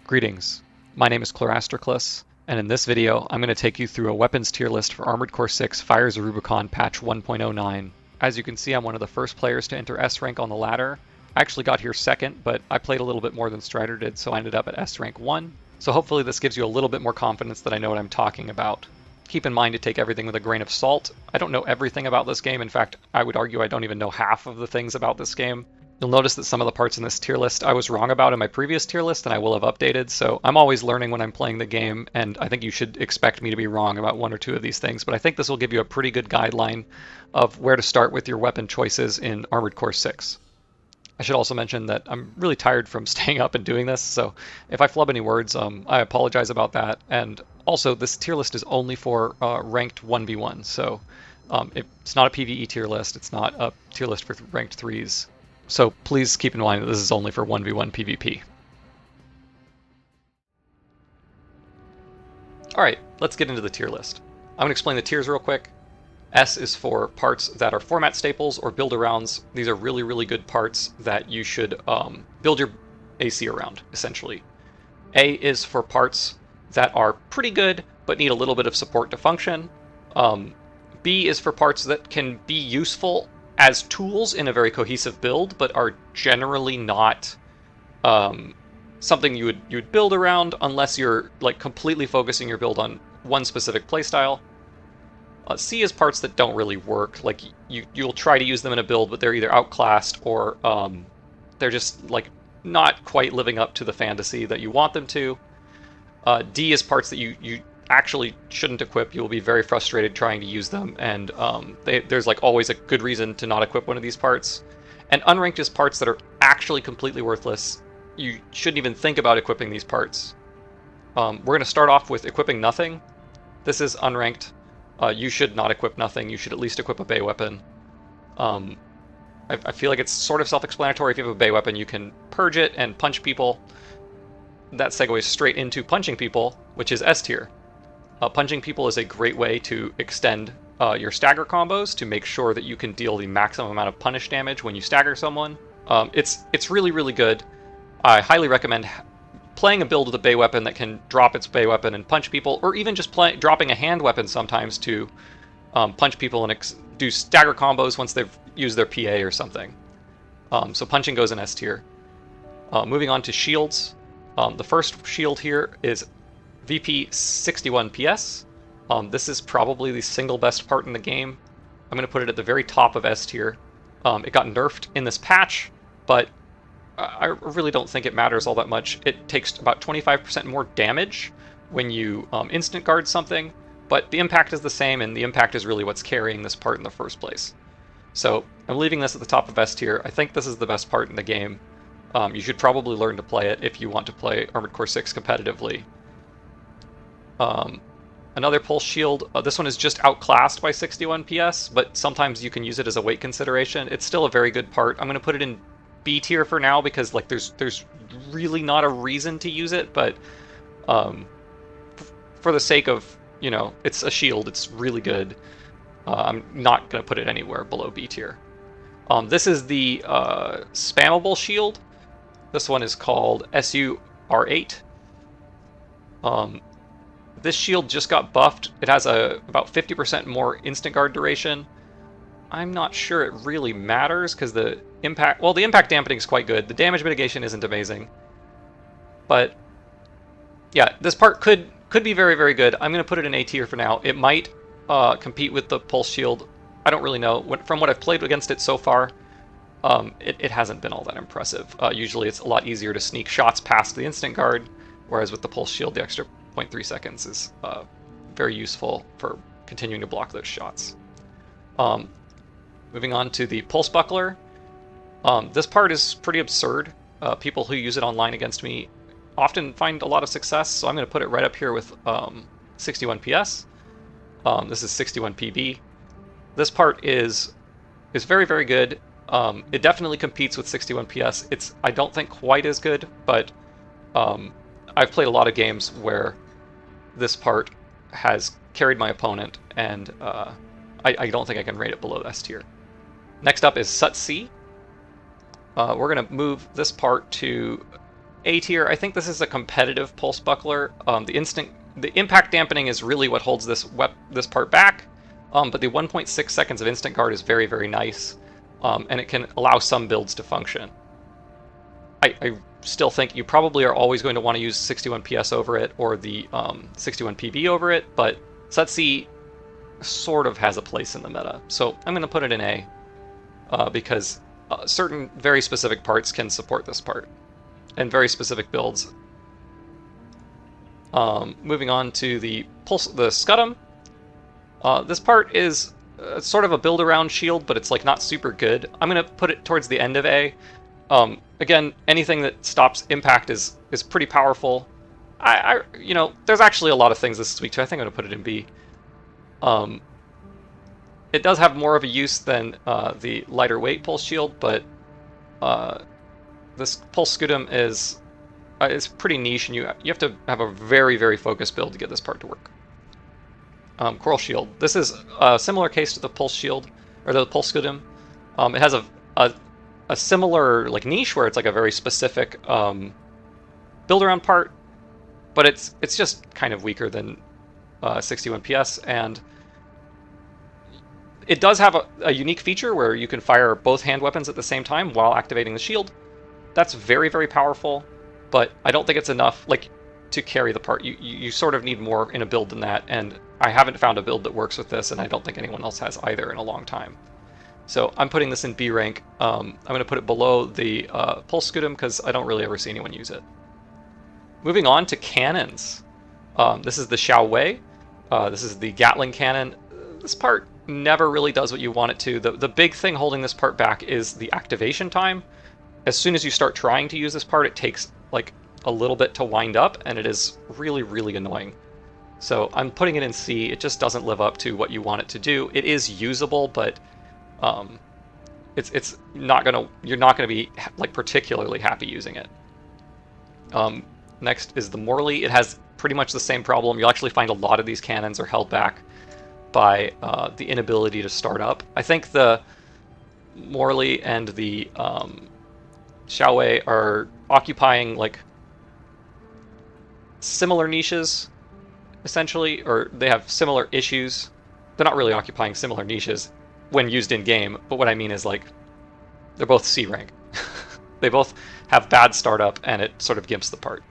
Greetings, my name is Chlorastoclus, and in this video I'm going to take you through a weapons tier list for Armored Core 6 Fires of Rubicon patch 1.09. As you can see, I'm one of the first players to enter S rank on the ladder. I actually got here second, but I played a little bit more than Strider did, so I ended up at S rank 1. So hopefully this gives you a little bit more confidence that I know what I'm talking about. Keep in mind to take everything with a grain of salt. I don't know everything about this game. In fact, I would argue I don't even know half of the things about this game. You'll notice that some of the parts in this tier list I was wrong about in my previous tier list, and I will have updated, so I'm always learning when I'm playing the game, and I think you should expect me to be wrong about one or two of these things, but I think this will give you a pretty good guideline of where to start with your weapon choices in Armored Core 6. I should also mention that I'm really tired from staying up and doing this, so if I flub any words, I apologize about that, and also this tier list is only for ranked 1v1, so it's not a PvE tier list, it's not a tier list for ranked 3s. So please keep in mind that this is only for 1v1 PvP. Alright, let's get into the tier list. I'm going to explain the tiers real quick. S is for parts that are format staples or build-arounds. These are really, really good parts that you should build your AC around, essentially. A is for parts that are pretty good, but need a little bit of support to function. B is for parts that can be useful as tools in a very cohesive build, but are generally not something you would build around unless you're like completely focusing your build on one specific playstyle. C is parts that don't really work. Like you'll try to use them in a build, but they're either outclassed or they're just like not quite living up to the fantasy that you want them to. D is parts that you actually shouldn't equip. You will be very frustrated trying to use them, and there's like always a good reason to not equip one of these parts. And unranked is parts that are actually completely worthless. You shouldn't even think about equipping these parts. We're going to start off with equipping nothing. This is unranked. You should not equip nothing. You should at least equip a Bay weapon. I feel like it's sort of self-explanatory. If you have a Bay weapon, you can purge it and punch people. That segues straight into punching people, which is S tier. Punching people is a great way to extend your stagger combos to make sure that you can deal the maximum amount of punish damage when you stagger someone. It's really, really good. I highly recommend playing a build with a Bay weapon that can drop its Bay weapon and punch people, or even just dropping a hand weapon sometimes to punch people and do stagger combos once they've used their PA or something. So punching goes in S tier. Moving on to shields. The first shield here is VP 61 PS. This is probably the single best part in the game. I'm going to put it at the very top of S tier. It got nerfed in this patch, but I really don't think it matters all that much. It takes about 25% more damage when you instant guard something, but the impact is the same, and the impact is really what's carrying this part in the first place. So I'm leaving this at the top of S tier. I think this is the best part in the game. You should probably learn to play it if you want to play Armored Core 6 competitively. Another pulse shield. This one is just outclassed by 61 PS, but sometimes you can use it as a weight consideration. It's still a very good part. I'm going to put it in B tier for now because like there's really not a reason to use it, but for the sake of, you know, it's a shield, it's really good. I'm not going to put it anywhere below B tier. This is the spammable shield. This one is called SUR8. This shield just got buffed. It has about 50% more instant guard duration. I'm not sure it really matters because the impact dampening is quite good. The damage mitigation isn't amazing. But yeah, this part could be very, very good. I'm going to put it in A tier for now. It might compete with the pulse shield. I don't really know. From what I've played against it so far, it hasn't been all that impressive. Usually it's a lot easier to sneak shots past the instant guard, whereas with the pulse shield, the extra 0.3 seconds is very useful for continuing to block those shots. Moving on to the pulse buckler. This part is pretty absurd. People who use it online against me often find a lot of success, so I'm going to put it right up here with 61 PS. This is 61 PB. This part is very, very good. It definitely competes with 61 PS. It's, I don't think, quite as good, but I've played a lot of games where this part has carried my opponent, and I don't think I can rate it below S tier. Next up is SUT C. We're going to move this part to A tier. I think this is a competitive pulse buckler. The impact dampening is really what holds this part back. But the 1.6 seconds of instant guard is very, very nice, and it can allow some builds to function. I still think you probably are always going to want to use 61 PS over it, or the 61 PB over it, but Setsi sort of has a place in the meta. So I'm going to put it in A, because certain very specific parts can support this part, and very specific builds. Moving on to the Scudum. This part is sort of a build-around shield, but it's like not super good. I'm going to put it towards the end of A. Again, anything that stops impact is pretty powerful. There's actually a lot of things this is weak to. I think I'm going to put it in B. It does have more of a use than the lighter weight pulse shield, but this pulse Scudum is pretty niche, and you have to have a very, very focused build to get this part to work. Coral Shield. This is a similar case to the pulse shield, or the pulse Scudum. It has a similar like niche where it's like a very specific build around part, but it's just kind of weaker than 61 PS, and it does have a unique feature where you can fire both hand weapons at the same time while activating the shield. That's very, very powerful, but I don't think it's enough to carry the part. You sort of need more in a build than that, and I haven't found a build that works with this, and I don't think anyone else has either in a long time. So I'm putting this in B rank. I'm going to put it below the Pulse Scudum because I don't really ever see anyone use it. Moving on to cannons. This is the Xiao Wei. This is the Gatling cannon. This part never really does what you want it to. The big thing holding this part back is the activation time. As soon as you start trying to use this part, it takes like a little bit to wind up, and it is really, really annoying. So I'm putting it in C. It just doesn't live up to what you want it to do. It is usable, but it's not gonna. You're not gonna be like particularly happy using it. Next is the Morley. It has pretty much the same problem. You'll actually find a lot of these cannons are held back by the inability to start up. I think the Morley and the Xiao Wei are occupying like similar niches, essentially, or they have similar issues. They're not really occupying similar niches when used in game, but what I mean is like they're both C rank. They both have bad startup, and it sort of gimps the part.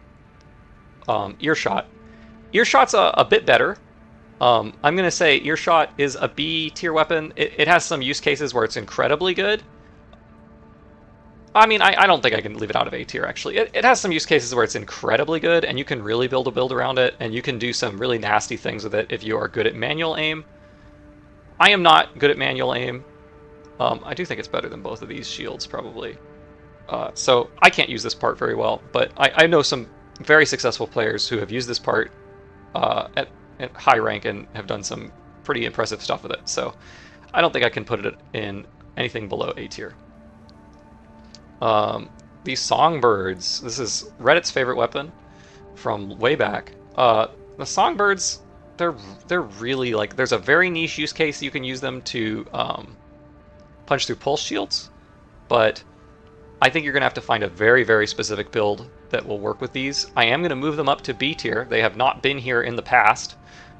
Earshot. Earshot's a bit better. I'm going to say Earshot is a B tier weapon. It has some use cases where it's incredibly good. I mean, I don't think I can leave it out of A tier, actually. It has some use cases where it's incredibly good, and you can really build a build around it, and you can do some really nasty things with it if you are good at manual aim. I am not good at manual aim. I do think it's better than both of these shields, probably. So I can't use this part very well, but I know some very successful players who have used this part at high rank and have done some pretty impressive stuff with it. So I don't think I can put it in anything below A tier. These Songbirds. This is Reddit's favorite weapon from way back. The Songbirds, they're really like, there's a very niche use case you can use them to punch through pulse shields, but I think you're going to have to find a very, very specific build that will work with these. I am going to move them up to B tier. They have not been here in the past.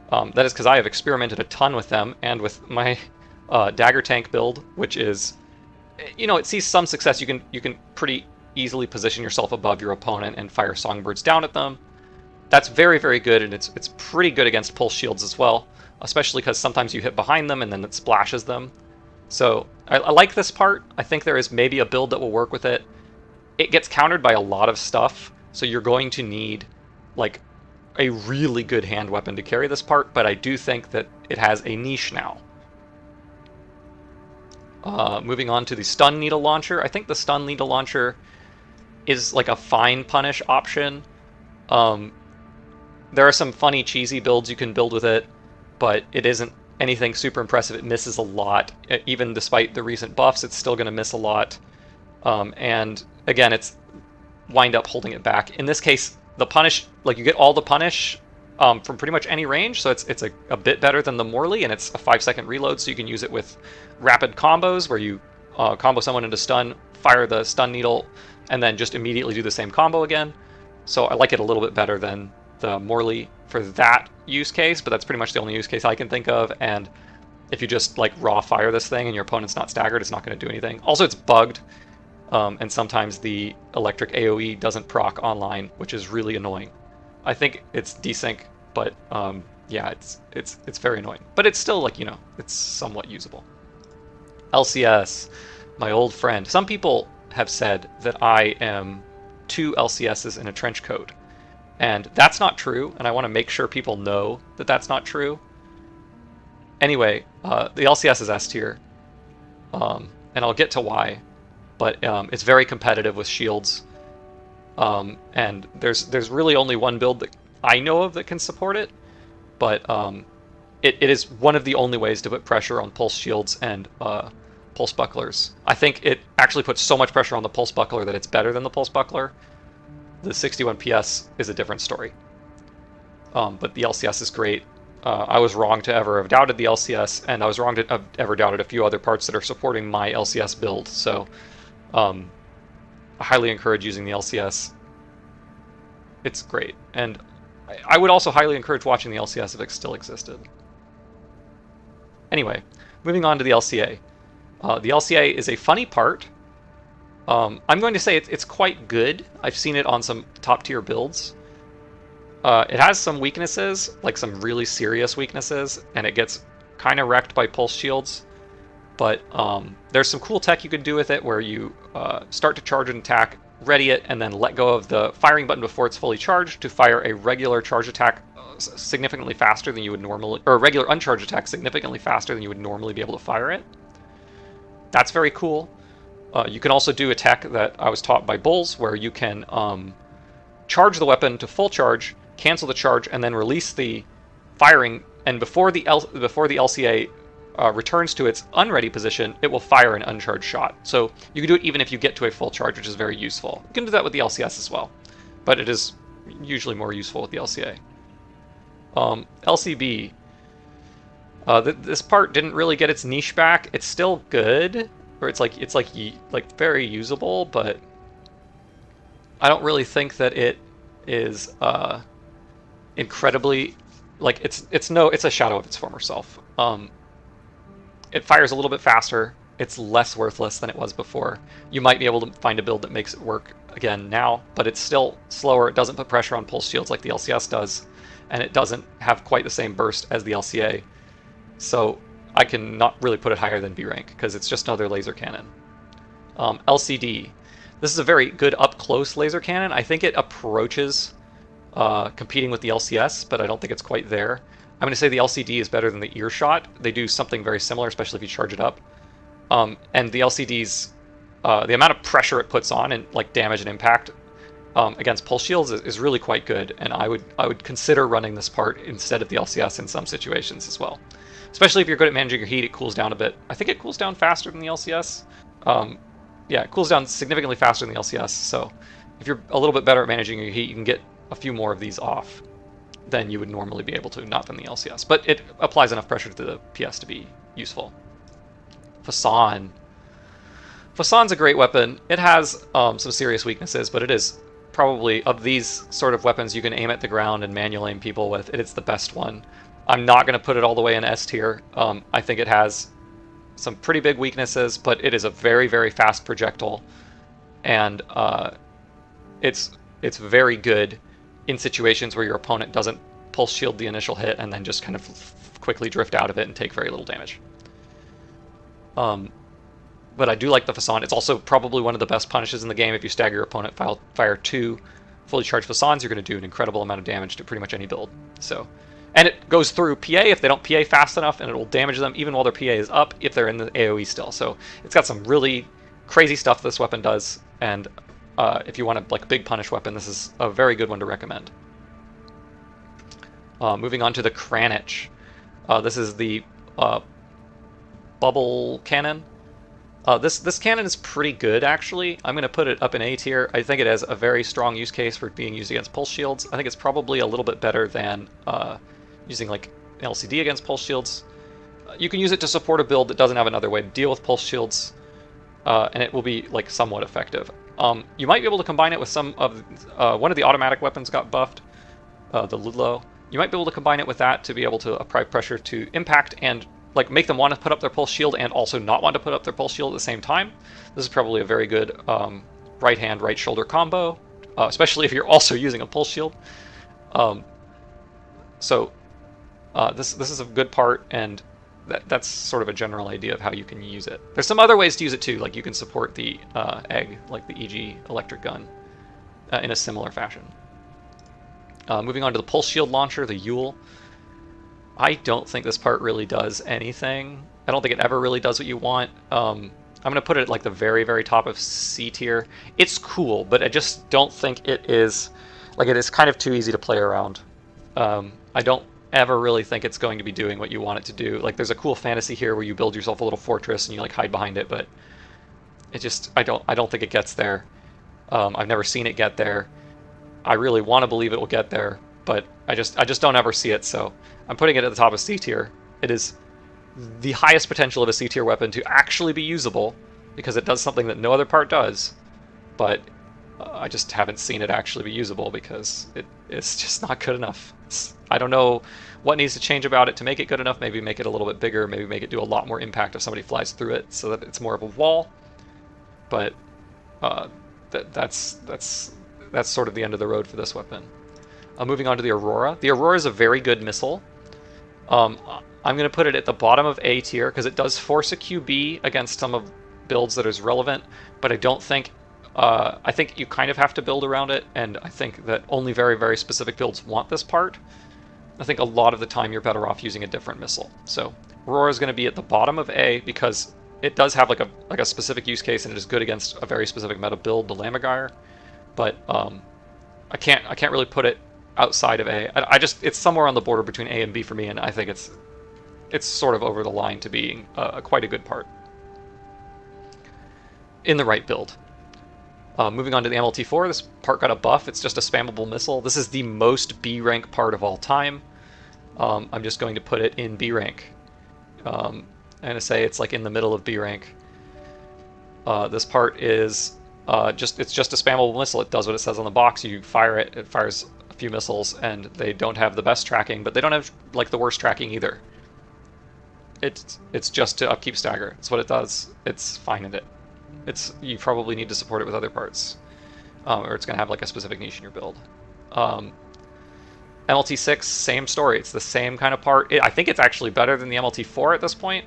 That is because I have experimented a ton with them, and with my dagger tank build, which is, it sees some success. You can pretty easily position yourself above your opponent and fire Songbirds down at them. That's very, very good, and it's pretty good against pulse shields as well, especially because sometimes you hit behind them and then it splashes them. So I like this part. I think there is maybe a build that will work with it. It gets countered by a lot of stuff, so you're going to need like a really good hand weapon to carry this part, but I do think that it has a niche now. Moving on to the Stun Needle Launcher. I think the Stun Needle Launcher is like a fine punish option. There are some funny, cheesy builds you can build with it, but it isn't anything super impressive. It misses a lot. Even despite the recent buffs, it's still going to miss a lot. And again, it's wind up holding it back. In this case, the punish, like you get all the punish from pretty much any range, so it's a bit better than the Morley, and it's a 5-second reload, so you can use it with rapid combos where you combo someone into stun, fire the stun needle, and then just immediately do the same combo again. So I like it a little bit better than the Morley for that use case, but that's pretty much the only use case I can think of. And if you just like raw fire this thing and your opponent's not staggered, it's not going to do anything. Also, it's bugged, and sometimes the electric AoE doesn't proc online, which is really annoying. I think it's desync, but yeah, it's very annoying. But it's still like, you know, it's somewhat usable. LCS, my old friend. Some people have said that I am 2 LCSs in a trench coat, and that's not true, and I want to make sure people know that that's not true. Anyway, the LCS is S tier, and I'll get to why, but it's very competitive with shields, and there's really only one build that I know of that can support it, but it is one of the only ways to put pressure on pulse shields and pulse bucklers. I think it actually puts so much pressure on the pulse buckler that it's better than the pulse buckler. The 61 PS is a different story, but the LCS is great. I was wrong to ever have doubted the LCS, and I was wrong to have ever doubted a few other parts that are supporting my LCS build, so I highly encourage using the LCS. It's great, and I would also highly encourage watching the LCS if it still existed. Anyway, moving on to the LCA. The LCA is a funny part. I'm going to say it's quite good. I've seen it on some top-tier builds. It has some weaknesses, like some really serious weaknesses, and it gets kind of wrecked by pulse shields. But there's some cool tech you can do with it where you start to charge an attack, ready it, and then let go of the firing button before it's fully charged to fire a regular charge attack significantly faster than you would normally, or a regular uncharged attack significantly faster than you would normally be able to fire it. That's very cool. You can also do a tech that I was taught by Bulls, where you can charge the weapon to full charge, cancel the charge, and then release the firing. And before the LCA returns to its unready position, it will fire an uncharged shot. So you can do it even if you get to a full charge, which is very useful. You can do that with the LCS as well, but it is usually more useful with the LCA. LCB. This part didn't really get its niche back. It's still good, or it's like very usable, but I don't really think that it is incredibly, like, it's a shadow of its former self. It fires a little bit faster. It's less worthless than it was before. You might be able to find a build that makes it work again now, but it's still slower. It doesn't put pressure on pulse shields like the LCS does, and it doesn't have quite the same burst as the LCA. So I can not really put it higher than B rank because it's just another laser cannon. LCD. This is a very good up-close laser cannon. I think it approaches competing with the LCS, but I don't think it's quite there. I'm going to say the LCD is better than the Earshot. They do something very similar, especially if you charge it up. And the LCD's, the amount of pressure it puts on and like damage and impact against pulse shields is really quite good, and I would consider running this part instead of the LCS in some situations as well. Especially if you're good at managing your heat, it cools down a bit. I think it cools down faster than the LCS. Yeah, it cools down significantly faster than the LCS, so if you're a little bit better at managing your heat, you can get a few more of these off than you would normally be able to, not than the LCS. But it applies enough pressure to the PS to be useful. Fasan. Fasan's a great weapon. It has some serious weaknesses, but it is probably, of these sort of weapons you can aim at the ground and manual aim people with, it's the best one. I'm not going to put it all the way in S tier. I think it has some pretty big weaknesses, but it is a very, very fast projectile, and it's very good in situations where your opponent doesn't pulse shield the initial hit and then just kind of quickly drift out of it and take very little damage. But I do like the Fasan. It's also probably one of the best punishes in the game. If you stagger your opponent, fire 2 fully charged Fasans, you're going to do an incredible amount of damage to pretty much any build. So, and it goes through PA if they don't PA fast enough, and it will damage them even while their PA is up if they're in the AoE still. So it's got some really crazy stuff this weapon does, and if you want a big punish weapon, this is a very good one to recommend. Moving on to the Kranich. This is the bubble cannon. This cannon is pretty good, actually. I'm going to put it up in A tier. I think it has a very strong use case for being used against pulse shields. I think it's probably a little bit better than using like LCD against pulse shields. You can use it to support a build that doesn't have another way to deal with pulse shields, and it will be like somewhat effective. You might be able to combine it with some of one of the automatic weapons got buffed, the Ludlow. You might be able to combine it with that to be able to apply pressure to impact and like make them want to put up their pulse shield and also not want to put up their pulse shield at the same time. This is probably a very good right hand, right shoulder combo, especially if you're also using a pulse shield. So this is a good part, and that's sort of a general idea of how you can use it. There's some other ways to use it too, like you can support the egg, like the EG electric gun, in a similar fashion. Moving on to the pulse shield launcher, the Yule. I don't think this part really does anything. I don't think it ever really does what you want. I'm going to put it at like the very, very top of C tier. It's cool, but I just don't think it is, like, it is kind of too easy to play around. I don't ever really think it's going to be doing what you want it to do. Like, there's a cool fantasy here where you build yourself a little fortress and you like hide behind it, but it just, I don't think it gets there. I've never seen it get there. I really want to believe it will get there, but I just don't ever see it, so I'm putting it at the top of C tier. It is the highest potential of a C tier weapon to actually be usable, because it does something that no other part does, but I just haven't seen it actually be usable because it's just not good enough. I don't know what needs to change about it to make it good enough. Maybe make it a little bit bigger, maybe make it do a lot more impact if somebody flies through it so that it's more of a wall, but that's sort of the end of the road for this weapon. Moving on to the Aurora. The Aurora is a very good missile. I'm going to put it at the bottom of A tier because it does force a QB against some of builds that is relevant, but I don't think, I think you kind of have to build around it, and I think that only very, very specific builds want this part. I think a lot of the time you're better off using a different missile. So Aurora is going to be at the bottom of A because it does have like a specific use case, and it is good against a very specific meta build, the Lammergeier. But I can't really put it outside of A. I just, it's somewhere on the border between A and B for me, and I think it's sort of over the line to being quite a good part in the right build. Moving on to the MLT4, this part got a buff. It's just a spammable missile. This is the most B rank part of all time. I'm just going to put it in B rank. I'm going to say it's like in the middle of B rank. This part is it's just a spammable missile. It does what it says on the box. You fire it, it fires a few missiles, and they don't have the best tracking, but they don't have like the worst tracking either. It's just to upkeep stagger. That's what it does. It's fine in it. You probably need to support it with other parts, or it's gonna have like a specific niche in your build. MLT6, same story. It's the same kind of part. I think it's actually better than the MLT4 at this point.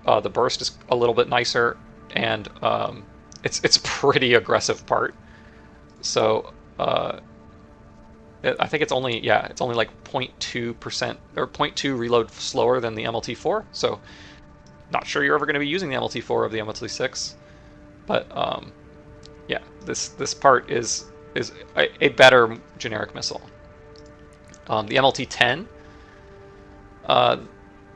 The burst is a little bit nicer, and it's a pretty aggressive part. So I think it's only like 0.2% or 0.2 reload slower than the MLT4. So not sure you're ever going to be using the MLT4 of the MLT6, but yeah, this part is a better generic missile. The MLT10,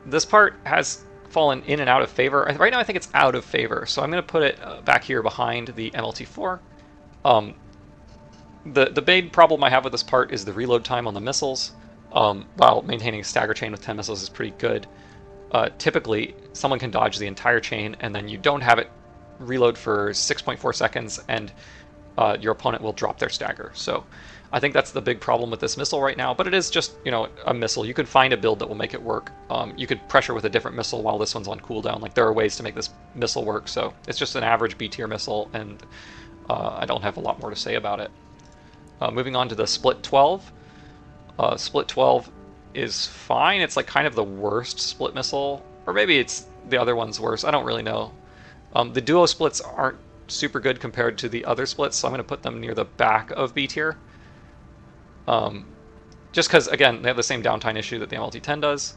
this part has fallen in and out of favor. Right now I think it's out of favor, so I'm going to put it back here behind the MLT4. The big problem I have with this part is the reload time on the missiles. While maintaining a stagger chain with 10 missiles is pretty good, typically someone can dodge the entire chain and then you don't have it reload for 6.4 seconds, and your opponent will drop their stagger. So I think that's the big problem with this missile right now, but it is just, you know, a missile. You could find a build that will make it work. You could pressure with a different missile while this one's on cooldown. Like, there are ways to make this missile work, so it's just an average B tier missile, and I don't have a lot more to say about it. Moving on to the Split 12. Split 12 is fine. It's like kind of the worst split missile, or maybe it's the other one's worse. I don't really know. The duo splits aren't super good compared to the other splits, so I'm going to put them near the back of B tier. Just because, again, they have the same downtime issue that the MLT10 does.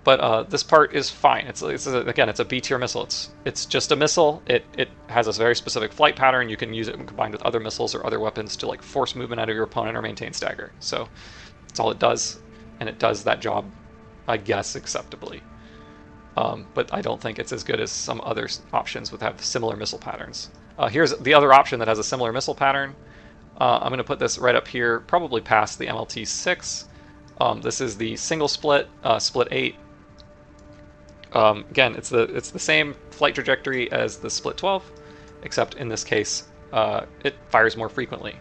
But this part is fine. Again, it's a B tier missile. It's just a missile. It has a very specific flight pattern. You can use it combined with other missiles or other weapons to like force movement out of your opponent or maintain stagger. So that's all it does, and it does that job, I guess, acceptably. But I don't think it's as good as some other options that have similar missile patterns. Here's the other option that has a similar missile pattern. I'm going to put this right up here, probably past the MLT6. This is the single split, split 8. Again, it's the same flight trajectory as the split 12, except in this case, it fires more frequently.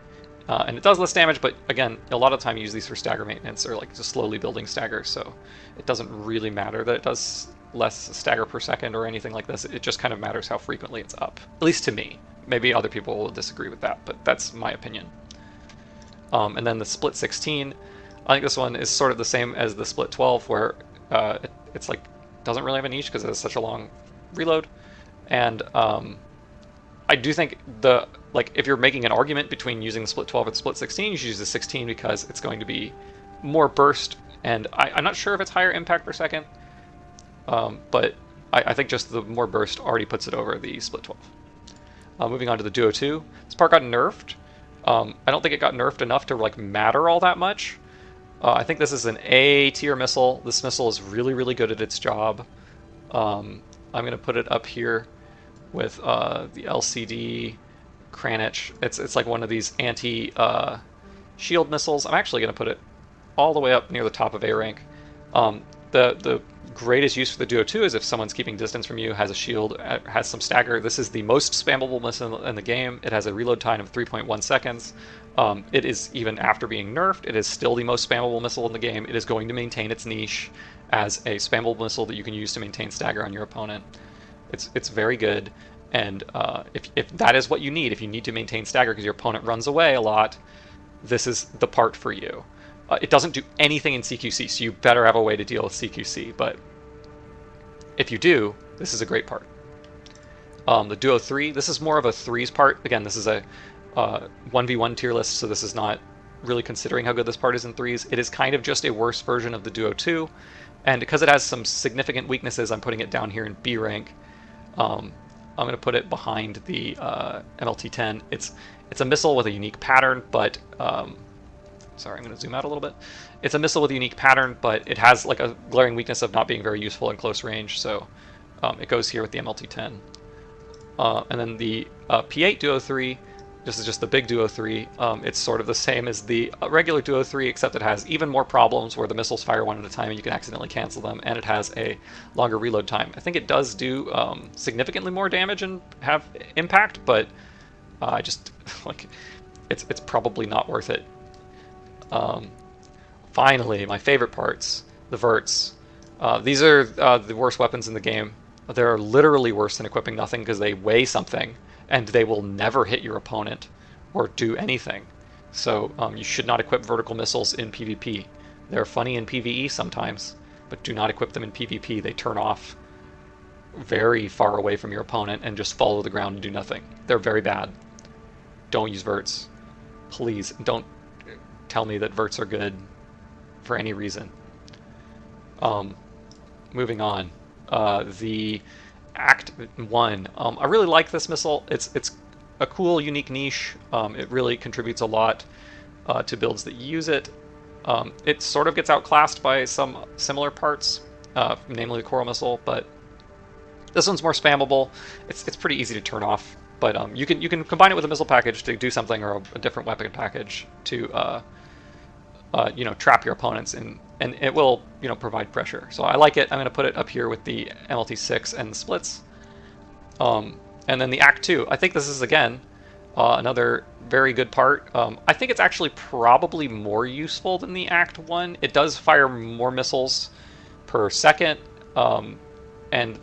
And it does less damage, but again, a lot of the time you use these for stagger maintenance or like just slowly building stagger, so it doesn't really matter that it does less stagger per second or anything like this. It just kind of matters how frequently it's up, at least to me. Maybe other people will disagree with that, but that's my opinion. And then the split 16, I think this one is sort of the same as the split 12, where it's like doesn't really have a niche because it has such a long reload. And I do think if you're making an argument between using the split 12 and split 16, you should use the 16 because it's going to be more burst, and I'm not sure if it's higher impact per second, but I think just the more burst already puts it over the split 12. Moving on to the Duo 2, this part got nerfed. I don't think it got nerfed enough to like matter all that much. I think this is an A tier missile. This missile is really, really good at its job. I'm going to put it up here with the LCD Kranich. It's like one of these anti-shield missiles. I'm actually going to put it all the way up near the top of A rank. The greatest use for the Duo 2 is if someone's keeping distance from you, has a shield, has some stagger. This is the most spammable missile in the game. It has a reload time of 3.1 seconds. It is, even after being nerfed, it is still the most spammable missile in the game. It is going to maintain its niche as a spammable missile that you can use to maintain stagger on your opponent. It's very good, and if that is what you need, if you need to maintain stagger because your opponent runs away a lot, this is the part for you. It doesn't do anything in CQC, so you better have a way to deal with CQC, but if you do, this is a great part. The Duo 3, this is more of a threes part. Again, this is a 1v1 tier list, so this is not really considering how good this part is in threes. It is kind of just a worse version of the Duo 2, and because it has some significant weaknesses, I'm putting it down here in B rank. I'm going to put it behind the MLT-10. It's a missile with a unique pattern, but sorry, I'm going to zoom out a little bit. It's a missile with a unique pattern, but it has like a glaring weakness of not being very useful in close range, so it goes here with the MLT-10. And then the P8 Duo 3, this is just the big Duo 3. It's sort of the same as the regular Duo 3, except it has even more problems where the missiles fire one at a time and you can accidentally cancel them, and it has a longer reload time. I think it does do significantly more damage and have impact, but I just like it's probably not worth it. Finally, my favorite parts, the verts. These are the worst weapons in the game. They're literally worse than equipping nothing because they weigh something and they will never hit your opponent or do anything. So you should not equip vertical missiles in PvP. They're funny in PvE sometimes, but do not equip them in PvP. They turn off very far away from your opponent and just fall to the ground and do nothing. They're very bad. Don't use verts. Please, don't tell me that verts are good for any reason. Moving on. The Act 1. I really like this missile. It's a cool, unique niche. It really contributes a lot to builds that use it. It sort of gets outclassed by some similar parts, namely the Coral Missile, but this one's more spammable. It's pretty easy to turn off, but you can combine it with a missile package to do something, or a different weapon package to trap your opponents, and it will provide pressure. So I like it. I'm going to put it up here with the MLT6 and the splits. And then the Act 2. I think this is again another very good part. I think it's actually probably more useful than the Act 1. It does fire more missiles per second, and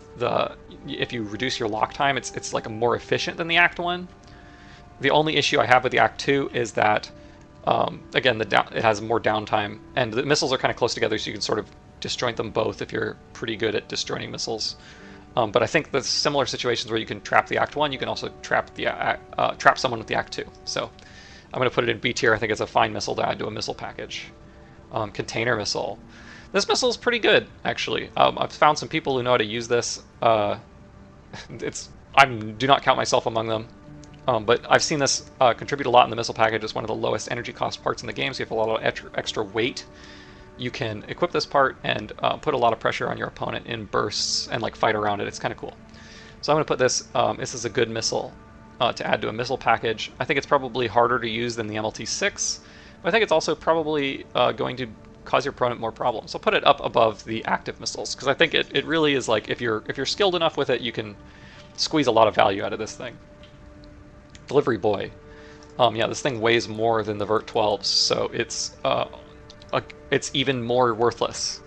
if you reduce your lock time, it's like more efficient than the Act 1. The only issue I have with the Act 2 is that again, it has more downtime, and the missiles are kind of close together, so you can sort of disjoint them both if you're pretty good at disjointing missiles. But I think the similar situations where you can trap the Act 1, you can also trap someone with the Act 2. So I'm going to put it in B tier. I think it's a fine missile to add to a missile package. Container missile. This missile is pretty good, actually. I've found some people who know how to use this. I do not count myself among them. But I've seen this contribute a lot in the missile package. It's one of the lowest energy cost parts in the game, so you have a lot of extra weight. You can equip this part and put a lot of pressure on your opponent in bursts and like fight around it. It's kind of cool. So I'm going to put this, this is a good missile to add to a missile package. I think it's probably harder to use than the MLT6, but I think it's also probably going to cause your opponent more problems. So put it up above the active missiles, because I think it really is like, if you're skilled enough with it, you can squeeze a lot of value out of this thing. Delivery boy. Yeah, this thing weighs more than the Vert 12s, so it's even more worthless.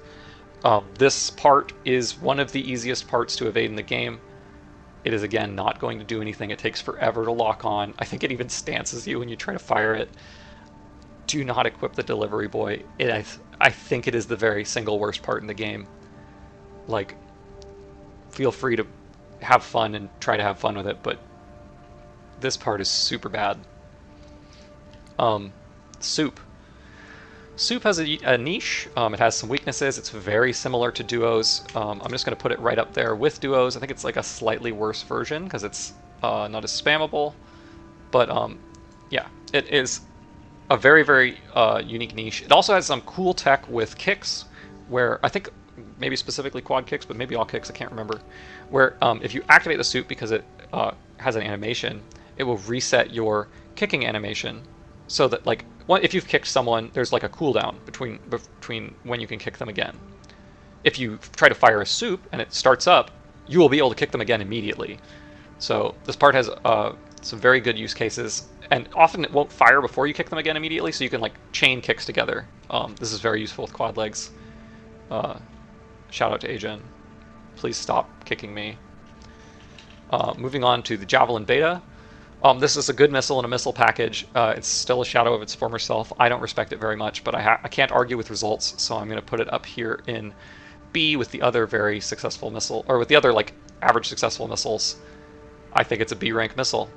This part is one of the easiest parts to evade in the game. It is, again, not going to do anything. It takes forever to lock on. I think it even stances you when you try to fire it. Do not equip the delivery boy. I think it is the very single worst part in the game. Like, feel free to have fun and try to have fun with it, but this part is super bad. Soup. Soup has a niche. It has some weaknesses. It's very similar to duos. I'm just going to put it right up there with duos. I think it's like a slightly worse version because it's not as spammable. But yeah, it is a very, very unique niche. It also has some cool tech with kicks, where I think maybe specifically quad kicks, but maybe all kicks, I can't remember, where if you activate the soup because it has an animation, it will reset your kicking animation so that, like, if you've kicked someone, there's like a cooldown between when you can kick them again. If you try to fire a soup and it starts up, you will be able to kick them again immediately. So this part has some very good use cases, and often it won't fire before you kick them again immediately, so you can like chain kicks together. This is very useful with quad legs. Shout out to Agen. Please stop kicking me. Moving on to the Javelin Beta. This is a good missile in a missile package. It's still a shadow of its former self. I don't respect it very much, but I can't argue with results, so I'm going to put it up here in B with the other very successful missile, or with the other like average successful missiles. I think it's a B rank missile.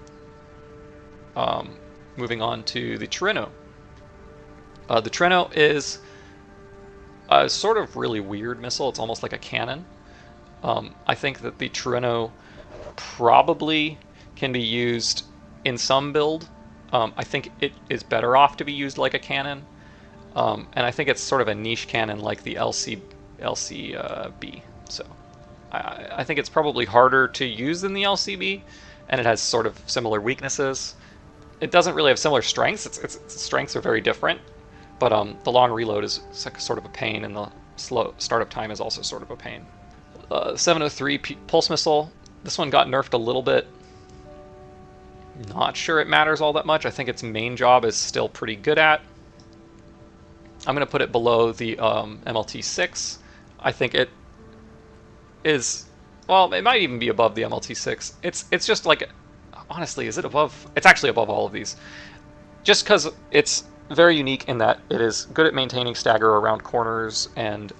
Moving on to the Trino. The Trino is a sort of really weird missile. It's almost like a cannon. I think that the Trino probably can be used in some build. I think it is better off to be used like a cannon, and I think it's sort of a niche cannon like the LCB. So I think it's probably harder to use than the LCB, and it has sort of similar weaknesses. It doesn't really have similar strengths. Its strengths are very different, but the long reload is sort of a pain, and the slow startup time is also sort of a pain. 703 pulse missile. This one got nerfed a little bit. Not sure it matters all that much. I think its main job is still pretty good at. I'm going to put it below the MLT6. I think it is, well, it might even be above the MLT6. It's just like, honestly, is it above? It's actually above all of these. Just because it's very unique in that it is good at maintaining stagger around corners, and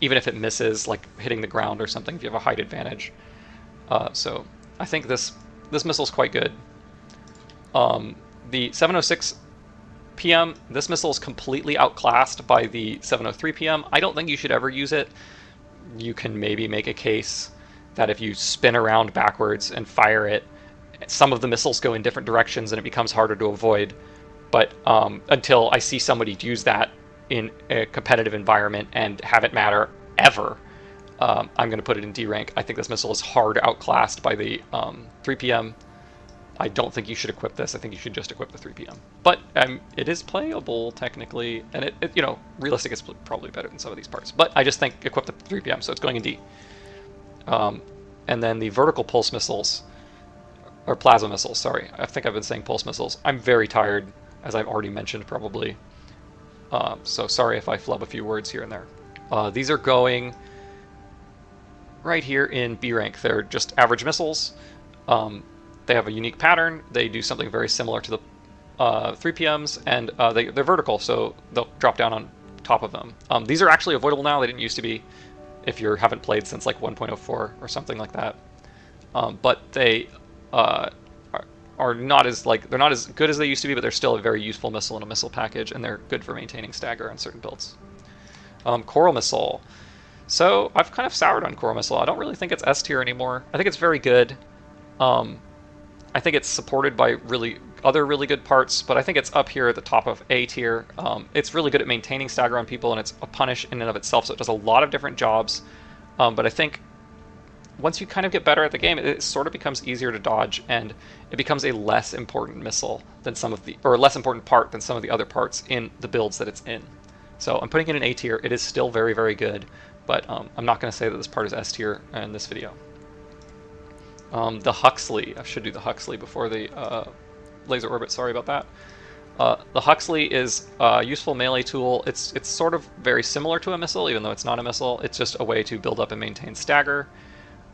even if it misses, like hitting the ground or something, if you have a height advantage. So I think this missile is quite good. The 706 PM, this missile is completely outclassed by the 703 PM. I don't think you should ever use it. You can maybe make a case that if you spin around backwards and fire it, some of the missiles go in different directions and it becomes harder to avoid. But until I see somebody use that in a competitive environment and have it matter ever, I'm going to put it in D rank. I think this missile is hard outclassed by the 3 PM. I don't think you should equip this. I think you should just equip the 3 PM. But it is playable technically, and it you know, realistic is probably better than some of these parts. But I just think equip the 3 PM, so it's going in D. And then the vertical pulse missiles, or plasma missiles. Sorry, I think I've been saying pulse missiles. I'm very tired, as I've already mentioned probably. So sorry if I flub a few words here and there. These are going right here in B rank. They're just average missiles. They have a unique pattern. They do something very similar to the 3 PMs, and they're vertical, so they'll drop down on top of them. These are actually avoidable now. They didn't used to be, if you haven't played since like 1.04 or something like that. But they are not as they're not as good as they used to be, but they're still a very useful missile in a missile package, and they're good for maintaining stagger on certain builds. Coral missile. So I've kind of soured on Coral missile. I don't really think it's S tier anymore. I think it's very good. I think it's supported by other really good parts, but I think it's up here at the top of A tier. It's really good at maintaining stagger on people, and it's a punish in and of itself, so it does a lot of different jobs. But I think once you kind of get better at the game, it sort of becomes easier to dodge, and it becomes a less important missile than or a less important part than some of the other parts in the builds that it's in. So I'm putting it in A tier. It is still very, very good, but I'm not going to say that this part is S tier in this video. The Huxley. I should do the Huxley before the laser orbit. Sorry about that. The Huxley is a useful melee tool. It's sort of very similar to a missile, even though it's not a missile. It's just a way to build up and maintain stagger.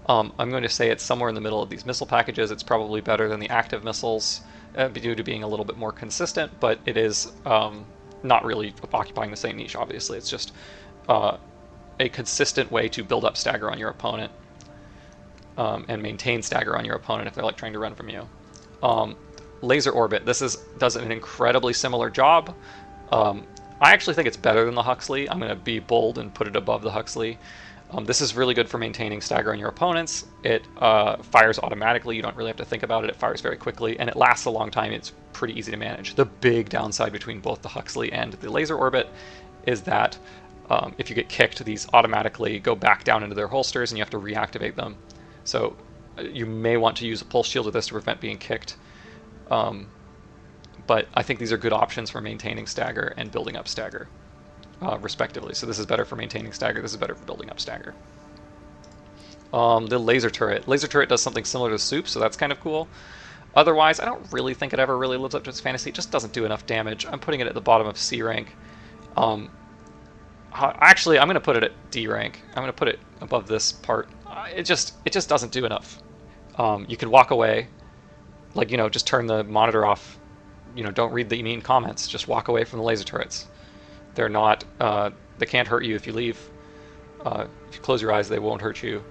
I'm going to say it's somewhere in the middle of these missile packages. It's probably better than the active missiles due to being a little bit more consistent, but it is not really occupying the same niche, obviously. It's just a consistent way to build up stagger on your opponent and maintain stagger on your opponent if they're like trying to run from you. Laser orbit. Does an incredibly similar job. I actually think it's better than the Huxley. I'm going to be bold and put it above the Huxley. This is really good for maintaining stagger on your opponents. It fires automatically. You don't really have to think about it. It fires very quickly, and it lasts a long time. It's pretty easy to manage. The big downside between both the Huxley and the laser orbit is that if you get kicked, these automatically go back down into their holsters, and you have to reactivate them. So you may want to use a pulse shield with this to prevent being kicked. But I think these are good options for maintaining stagger and building up stagger. Respectively. So this is better for maintaining stagger, this is better for building up stagger. The laser turret. Laser turret does something similar to Soup, so that's kind of cool. Otherwise, I don't really think it ever really lives up to its fantasy. It just doesn't do enough damage. I'm putting it at the bottom of C rank. Actually, I'm going to put it at D rank. I'm going to put it above this part. It just doesn't do enough. You can walk away, like, just turn the monitor off. Don't read the mean comments. Just walk away from the laser turrets. They're not, they can't hurt you if you leave. If you close your eyes, they won't hurt you.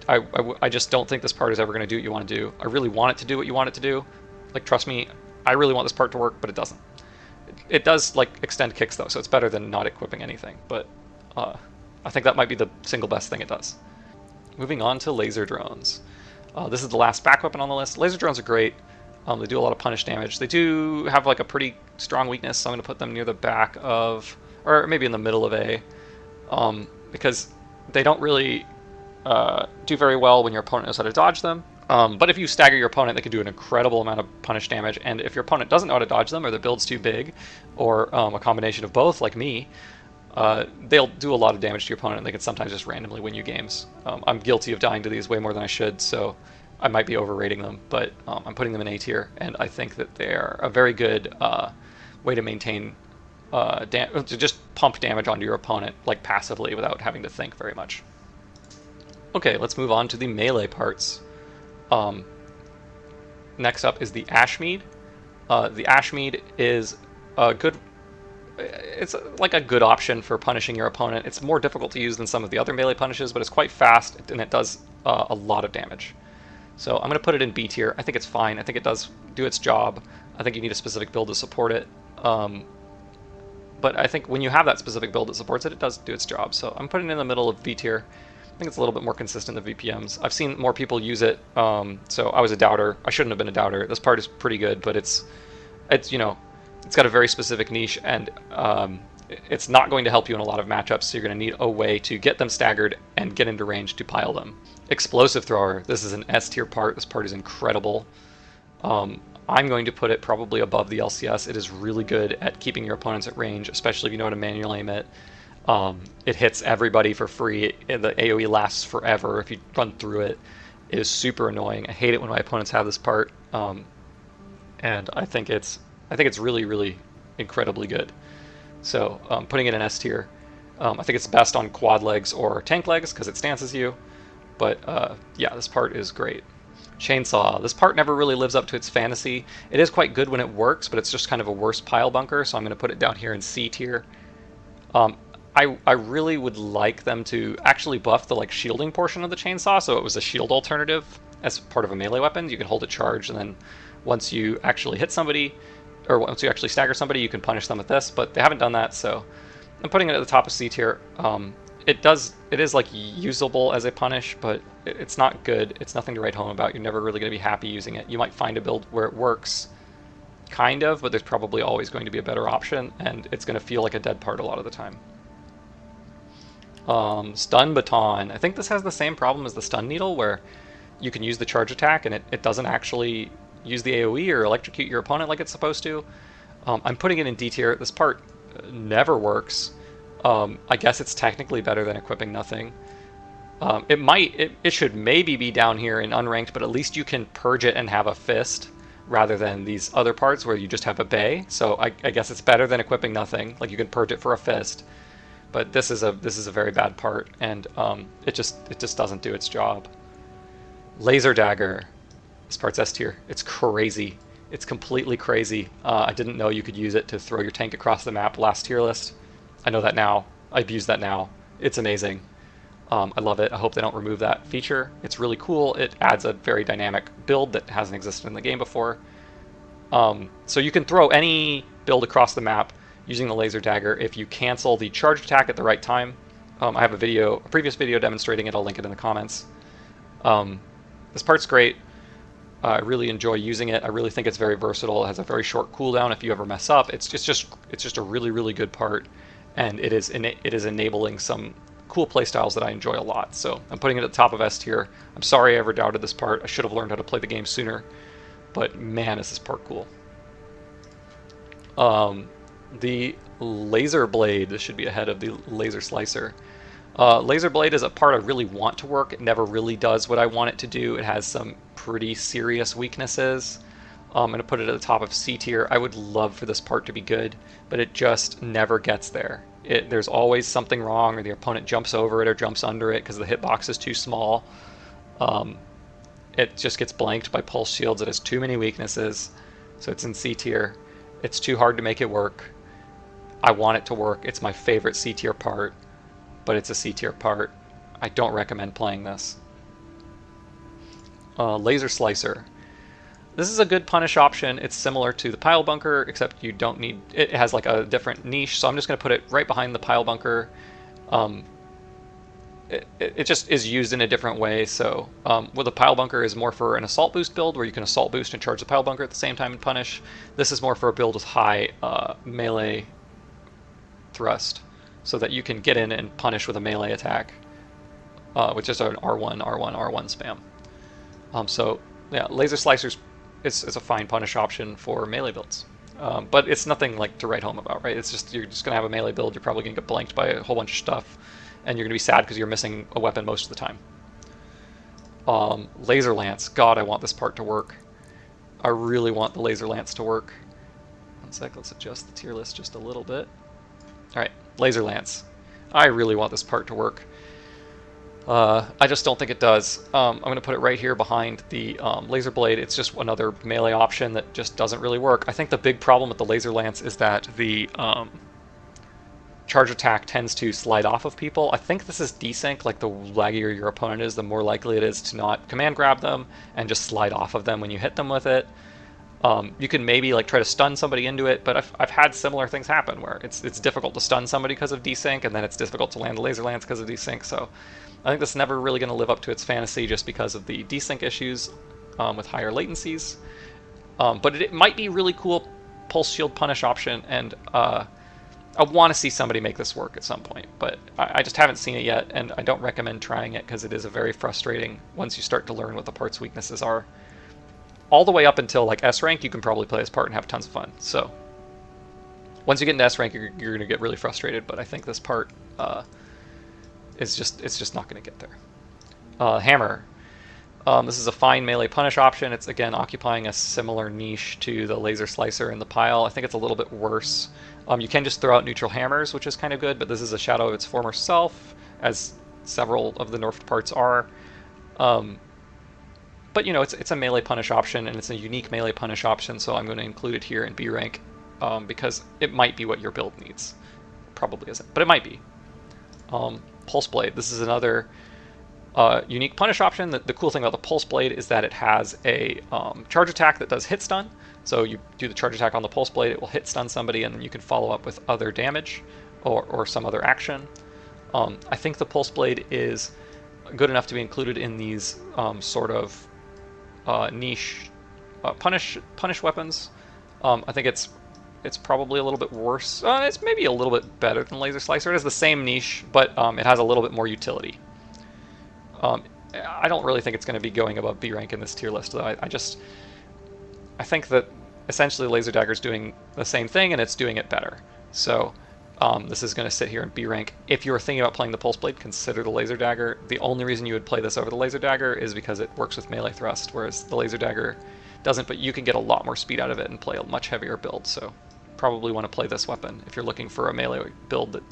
I just don't think this part is ever going to do what you want to do. I really want it to do what you want it to do. Like, trust me, I really want this part to work, but it doesn't. It does, like, extend kicks, though, so it's better than not equipping anything. But I think that might be the single best thing it does. Moving on to laser drones. This is the last back weapon on the list. Laser drones are great. They do a lot of punish damage. They do have like a pretty strong weakness, so I'm going to put them near the back of, or maybe in the middle of A, because they don't really do very well when your opponent knows how to dodge them. But if you stagger your opponent, they can do an incredible amount of punish damage, and if your opponent doesn't know how to dodge them, or their build's too big, or a combination of both, like me, they'll do a lot of damage to your opponent, and they can sometimes just randomly win you games. I'm guilty of dying to these way more than I should, so I might be overrating them, but I'm putting them in A tier, and I think that they're a very good way to maintain, to just pump damage onto your opponent, like passively, without having to think very much. Okay, let's move on to the melee parts. Next up is the Ashmead. The Ashmead is a good, it's like a good option for punishing your opponent. It's more difficult to use than some of the other melee punishes, but it's quite fast, and it does a lot of damage. So I'm going to put it in B tier. I think it's fine. I think it does do its job. I think you need a specific build to support it. But I think when you have that specific build that supports it, it does do its job. So I'm putting it in the middle of B tier. I think it's a little bit more consistent than VPMs. I've seen more people use it, so I was a doubter. I shouldn't have been a doubter. This part is pretty good, but it's it's got a very specific niche, and it's not going to help you in a lot of matchups, so you're going to need a way to get them staggered and get into range to pile them. Explosive Thrower. This is an S tier part. This part is incredible. I'm going to put it probably above the LCS. It is really good at keeping your opponents at range, especially if you know how to manual aim it. It hits everybody for free. The AoE lasts forever if you run through it. It is super annoying. I hate it when my opponents have this part, and I think it's really, really incredibly good. So putting it in S tier. I think it's best on quad legs or tank legs because it stances you. But yeah, this part is great. Chainsaw. This part never really lives up to its fantasy. It is quite good when it works, but it's just kind of a worse pile bunker, so I'm going to put it down here in C tier. I really would like them to actually buff the shielding portion of the chainsaw, so it was a shield alternative as part of a melee weapon. You can hold it charged, and then once you actually hit somebody, or once you actually stagger somebody, you can punish them with this, but they haven't done that, so I'm putting it at the top of C tier. It is usable as a punish, but it's not good. It's nothing to write home about. You're never really going to be happy using it. You might find a build where it works, kind of, but there's probably always going to be a better option, and it's going to feel like a dead part a lot of the time. Stun Baton. I think this has the same problem as the Stun Needle, where you can use the charge attack and it doesn't actually use the AoE or electrocute your opponent like it's supposed to. I'm putting it in D tier. This part never works. I guess it's technically better than equipping nothing. It should maybe be down here in unranked, but at least you can purge it and have a fist rather than these other parts where you just have a bay. So I guess it's better than equipping nothing. Like you can purge it for a fist, but this is a very bad part, and it just doesn't do its job. Laser dagger. This part's S tier. It's crazy. It's completely crazy. I didn't know you could use it to throw your tank across the map last tier list. I know that now. I've used that now. It's amazing. I love it. I hope they don't remove that feature. It's really cool. It adds a very dynamic build that hasn't existed in the game before. So you can throw any build across the map using the laser dagger if you cancel the charge attack at the right time. I have a previous video demonstrating it. I'll link it in the comments. This part's great. I really enjoy using it. I really think it's very versatile. It has a very short cooldown if you ever mess up. It's just a really, really good part, and it is enabling some cool playstyles that I enjoy a lot. So I'm putting it at the top of S tier. I'm sorry I ever doubted this part. I should have learned how to play the game sooner, but man, is this part cool. The laser blade, this should be ahead of the laser slicer. Laser blade is a part I really want to work. It never really does what I want it to do. It has some pretty serious weaknesses. I'm going to put it at the top of C tier. I would love for this part to be good, but it just never gets there. There's always something wrong, or the opponent jumps over it or jumps under it because the hitbox is too small. It just gets blanked by pulse shields. It has too many weaknesses, so it's in C tier. It's too hard to make it work. I want it to work. It's my favorite C tier part, but it's a C tier part. I don't recommend playing this. Laser Slicer. This is a good punish option. It's similar to the Pile Bunker, except you don't need... It has like a different niche, so I'm just going to put it right behind the Pile Bunker. It just is used in a different way, so where the Pile Bunker is more for an assault boost build, where you can assault boost and charge the Pile Bunker at the same time and punish. This is more for a build with high melee thrust, so that you can get in and punish with a melee attack, which is an R1, R1, R1 spam. So yeah, Laser Slicers is a fine punish option for melee builds. But it's nothing like to write home about, right? It's just, you're just going to have a melee build, you're probably going to get blanked by a whole bunch of stuff, and you're going to be sad because you're missing a weapon most of the time. Laser Lance. God, I want this part to work. I really want the Laser Lance to work. One sec, let's adjust the tier list just a little bit. Alright, Laser Lance. I really want this part to work. I just don't think it does. I'm going to put it right here behind the Laser Blade. It's just another melee option that just doesn't really work. I think the big problem with the Laser Lance is that the charge attack tends to slide off of people. I think this is desync. Like, the laggier your opponent is, the more likely it is to not command grab them and just slide off of them when you hit them with it. You can maybe like try to stun somebody into it, but I've had similar things happen where it's difficult to stun somebody because of desync, and then it's difficult to land the Laser Lance because of desync. So I think this is never really going to live up to its fantasy just because of the desync issues with higher latencies. But it might be really cool pulse shield punish option, and I want to see somebody make this work at some point, but I just haven't seen it yet, and I don't recommend trying it because it is a very frustrating once you start to learn what the part's weaknesses are. All the way up until like S rank, you can probably play this part and have tons of fun. So once you get into S rank, you're going to get really frustrated, but I think this part it's just not going to get there. Hammer. This is a fine melee punish option. It's again occupying a similar niche to the Laser Slicer and the Pile. I think it's a little bit worse. You can just throw out neutral hammers, which is kind of good, but this is a shadow of its former self, as several of the nerfed parts are. But you know, it's a melee punish option, and it's a unique melee punish option, so I'm going to include it here in B rank because it might be what your build needs. Probably isn't, but it might be. Pulse Blade. This is another unique punish option. The cool thing about the Pulse Blade is that it has a charge attack that does hit stun. So you do the charge attack on the Pulse Blade, it will hit stun somebody, and then you can follow up with other damage or some other action. I think the Pulse Blade is good enough to be included in these sort of niche punish weapons. I think it's probably a little bit worse. It's maybe a little bit better than Laser Slicer. It has the same niche, but it has a little bit more utility. I don't really think it's going to be going above B rank in this tier list, though. I think that essentially Laser Dagger's doing the same thing, and it's doing it better. So This is going to sit here in B rank. If you're thinking about playing the Pulse Blade, consider the Laser Dagger. The only reason you would play this over the Laser Dagger is because it works with melee thrust, whereas the Laser Dagger doesn't, but you can get a lot more speed out of it and play a much heavier build, so probably want to play this weapon if you're looking for a melee build that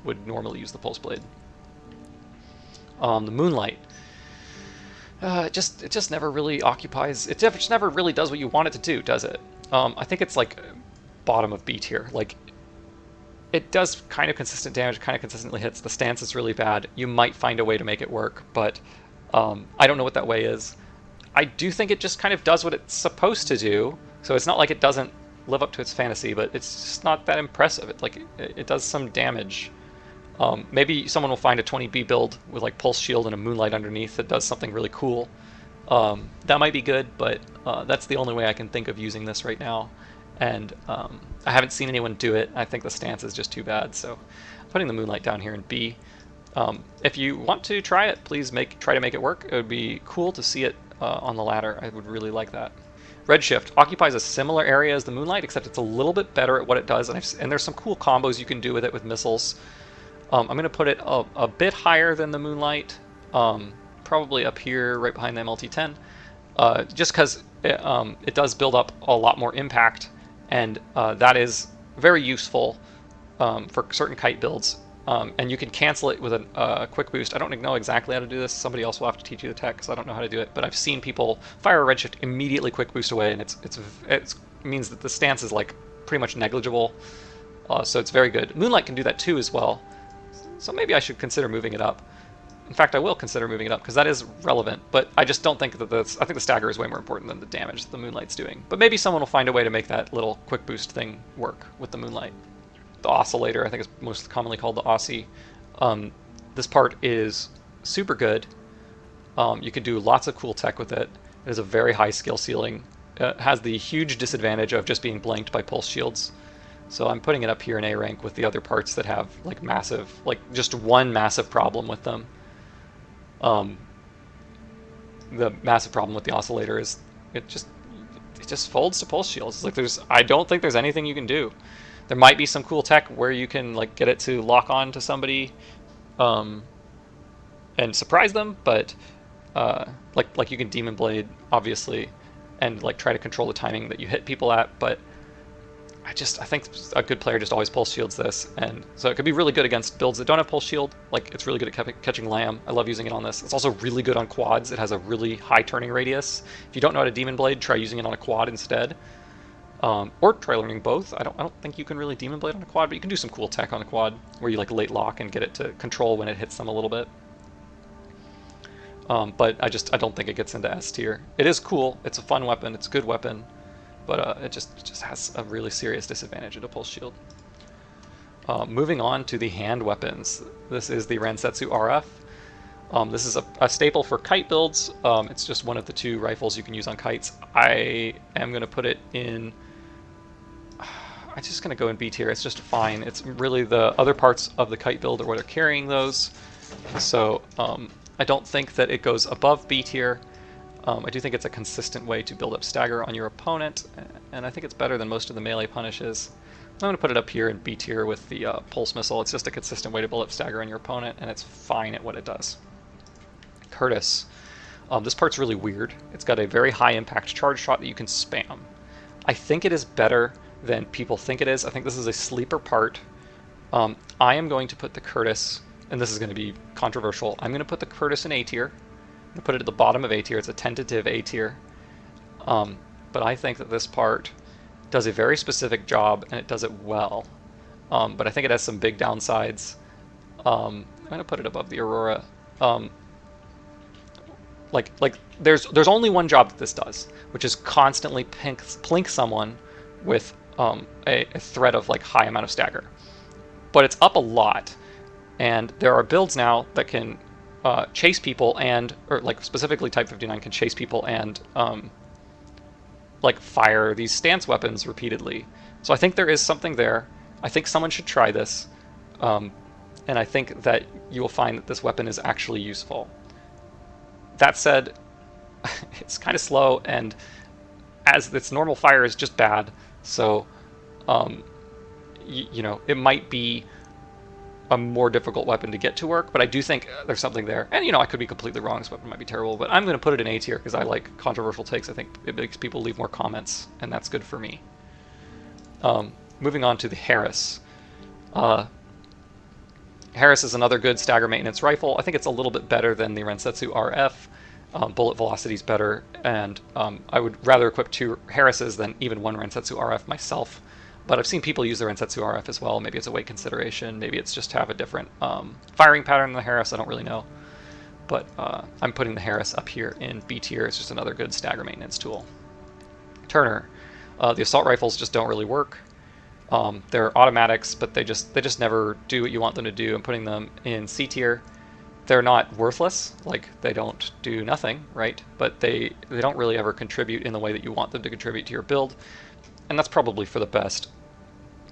would normally use the Pulse Blade. The Moonlight. It just never really occupies. It just never really does what you want it to do, does it? I think it's like bottom of B tier. Like, it does kind of consistent damage, kind of consistently hits. The stance is really bad. You might find a way to make it work, but I don't know what that way is. I do think it just kind of does what it's supposed to do. So it's not like it doesn't live up to its fantasy, but it's just not that impressive. It does some damage. Maybe someone will find a 20B build with like Pulse Shield and a Moonlight underneath that does something really cool. That might be good, but that's the only way I can think of using this right now. And I haven't seen anyone do it. I think the stance is just too bad, so I'm putting the Moonlight down here in B. If you want to try it, please try to make it work. It would be cool to see it on the ladder. I would really like that. Redshift occupies a similar area as the Moonlight, except it's a little bit better at what it does, and there's some cool combos you can do with it with missiles. I'm going to put it a bit higher than the Moonlight, probably up here right behind the MLT-10, just because it does build up a lot more impact, and that is very useful for certain kite builds. And you can cancel it with a quick boost. I don't know exactly how to do this. Somebody else will have to teach you the tech, because I don't know how to do it. But I've seen people fire a redshift, immediately quick boost away, and it means that the stance is like pretty much negligible. So it's very good. Moonlight can do that too as well. So maybe I should consider moving it up. In fact, I will consider moving it up, because that is relevant. But I just don't think that I think the stagger is way more important than the damage that the Moonlight's doing. But maybe someone will find a way to make that little quick boost thing work with the Moonlight. The Oscillator, I think is most commonly called the Aussie. This part is super good. You can do lots of cool tech with it. It has a very high skill ceiling. It has the huge disadvantage of just being blanked by pulse shields. So I'm putting it up here in A rank with the other parts that have like massive, like just one massive problem with them. The massive problem with the Oscillator is it just folds to pulse shields. It's like I don't think there's anything you can do. There might be some cool tech where you can like get it to lock on to somebody and surprise them, but like you can Demon Blade obviously and like try to control the timing that you hit people at, but I think a good player just always pulse shields this, and so it could be really good against builds that don't have pulse shield. Like it's really good at catching Lamb. I love using it on this. It's also really good on quads. It has a really high turning radius. If you don't know how to Demon Blade, try using it on a quad instead. Or try learning both. I don't think you can really Demon Blade on a quad, but you can do some cool tech on a quad where you like late lock and get it to control when it hits them a little bit. But I don't think it gets into S tier. It is cool. It's a fun weapon. It's a good weapon, but it just has a really serious disadvantage at a pulse shield. Moving on to the hand weapons. This is the Ransetsu RF. This is a staple for kite builds. It's just one of the two rifles you can use on kites. I am going to put it in... I'm just going to go in B tier. It's just fine. It's really the other parts of the kite build are what are carrying those. So I don't think that it goes above B tier. I do think it's a consistent way to build up stagger on your opponent, and I think it's better than most of the melee punishes. I'm going to put it up here in B tier with the pulse missile. It's just a consistent way to build up stagger on your opponent, and it's fine at what it does. Curtis. This part's really weird. It's got a very high impact charge shot that you can spam. I think it is better than people think it is. I think this is a sleeper part. I am going to put the Curtis, and this is going to be controversial, I'm going to put the Curtis in A tier. I'm going to put it at the bottom of A tier. It's a tentative A tier. But I think that this part does a very specific job, and it does it well. But I think it has some big downsides. I'm going to put it above the Aurora. There's only one job that this does, which is constantly plink someone with a threat of like high amount of stagger. But it's up a lot, and there are builds now that can chase people or like specifically Type 59 can chase people and like fire these stance weapons repeatedly. So I think there is something there. I think someone should try this, and I think that you will find that this weapon is actually useful. That said, it's kind of slow, and as its normal fire is just bad, so you know, it might be a more difficult weapon to get to work, but I do think there's something there. And, you know, I could be completely wrong. This weapon might be terrible, but I'm going to put it in A tier because I like controversial takes. I think it makes people leave more comments, and that's good for me. Moving on to the Harris. Harris is another good stagger maintenance rifle. I think it's a little bit better than the Rensetsu RF. Bullet velocity is better, and I would rather equip 2 Harrises than even 1 Rensetsu RF myself. But I've seen people use the Rensetsu RF as well. Maybe it's a weight consideration. Maybe it's just to have a different firing pattern than the Harris. I don't really know. But I'm putting the Harris up here in B tier. It's just another good stagger maintenance tool. Turner. The assault rifles just don't really work. They're automatics, but they just never do what you want them to do. I'm putting them in C tier. They're not worthless, like they don't do nothing, right? But they don't really ever contribute in the way that you want them to contribute to your build, and that's probably for the best.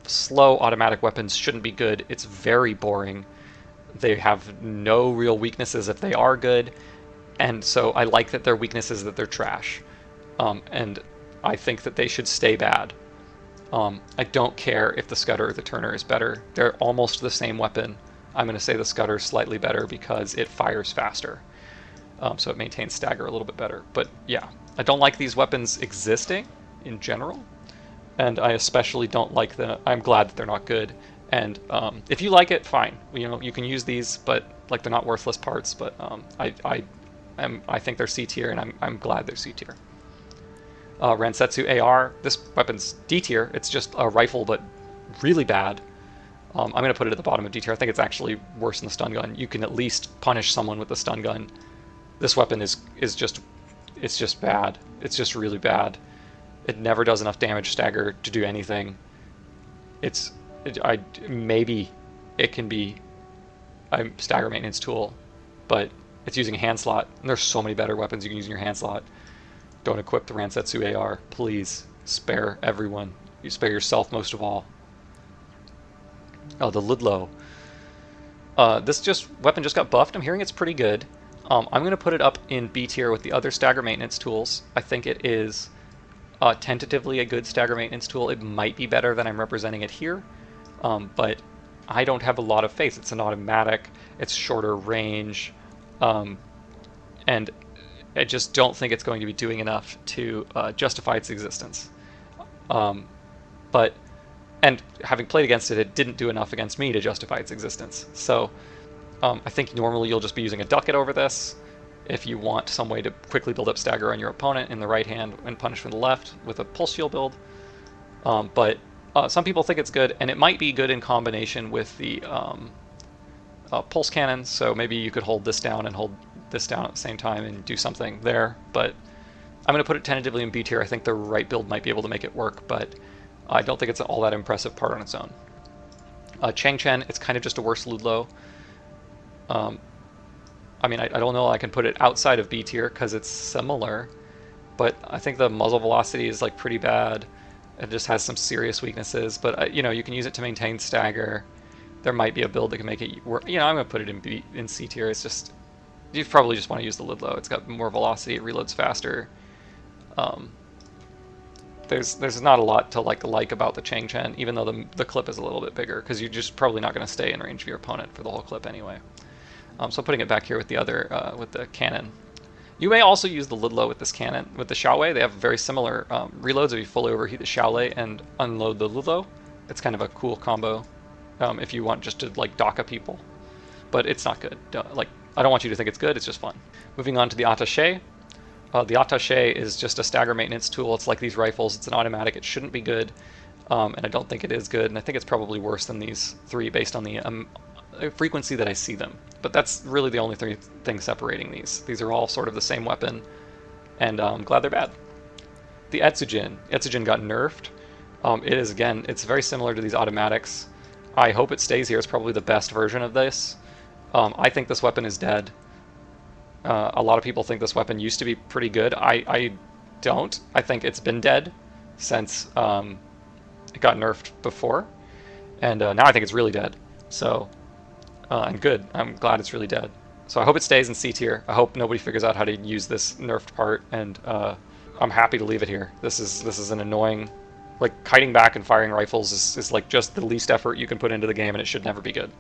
Slow automatic weapons shouldn't be good. It's very boring. They have no real weaknesses if they are good, and so I like that their weaknesses that they're trash, and I think that they should stay bad. I don't care if the Scudder or the Turner is better. They're almost the same weapon. I'm going to say the Scudder is slightly better because it fires faster, so it maintains stagger a little bit better. But yeah, I don't like these weapons existing in general, and I especially don't like them. I'm glad that they're not good. And if you like it, fine. You know, you can use these, but like they're not worthless parts. But I think they're C tier, and I'm glad they're C tier. Rensetsu AR. This weapon's D tier. It's just a rifle, but really bad. I'm going to put it at the bottom of D tier. I think it's actually worse than the stun gun. You can at least punish someone with the stun gun. This weapon is just bad. It's just really bad. It never does enough damage stagger to do anything. Maybe it can be a stagger maintenance tool, but it's using a hand slot, and there's so many better weapons you can use in your hand slot. Don't equip the Rensetsu AR, please. Spare everyone. You spare yourself most of all. Oh, the Ludlow. This weapon just got buffed. I'm hearing it's pretty good. I'm going to put it up in B tier with the other stagger maintenance tools. I think it is tentatively a good stagger maintenance tool. It might be better than I'm representing it here, but I don't have a lot of faith. It's an automatic. It's shorter range, and I just don't think it's going to be doing enough to justify its existence. And having played against it, it didn't do enough against me to justify its existence. So I think normally you'll just be using a ducat over this if you want some way to quickly build up stagger on your opponent in the right hand and punish from the left with a pulse shield build. But some people think it's good, and it might be good in combination with the pulse cannon, so maybe you could hold this down and hold this down at the same time and do something there. But I'm going to put it tentatively in B tier. I think the right build might be able to make it work, but I don't think it's all that impressive part on its own. Chang Chen, it's kind of just a worse Ludlow. I mean, I don't know I can put it outside of B tier because it's similar, but I think the muzzle velocity is like pretty bad. It just has some serious weaknesses, but you know, you can use it to maintain stagger. There might be a build that can make it work. You know, I'm going to put it in C tier. It's just, you probably just want to use the Ludlow. It's got more velocity, it reloads faster. There's not a lot to like about the Chang Chen, even though the clip is a little bit bigger, because you're just probably not going to stay in range of your opponent for the whole clip anyway. So putting it back here with the other with the cannon. You may also use the Ludlow with this cannon, with the Xiaowei. They have very similar reloads if you fully overheat the Xiaowei and unload the Ludlow. It's kind of a cool combo if you want just to like Daka people, but it's not good. I don't want you to think it's good. It's just fun. Moving on to the Attaché. The Attaché is just a stagger maintenance tool. It's like these rifles. It's an automatic. It shouldn't be good, and I don't think it is good. And I think it's probably worse than these three based on the frequency that I see them. But that's really the only three things separating these. These are all sort of the same weapon, and I'm glad they're bad. The Etsujin. Etsujin got nerfed. It is, again, it's very similar to these automatics. I hope it stays here. It's probably the best version of this. I think this weapon is dead. A lot of people think this weapon used to be pretty good. I don't. I think it's been dead since it got nerfed before, and now I think it's really dead. So, and good. I'm glad it's really dead. So I hope it stays in C tier. I hope nobody figures out how to use this nerfed part, and I'm happy to leave it here. This is an annoying Like kiting back and firing rifles is like just the least effort you can put into the game, and it should never be good.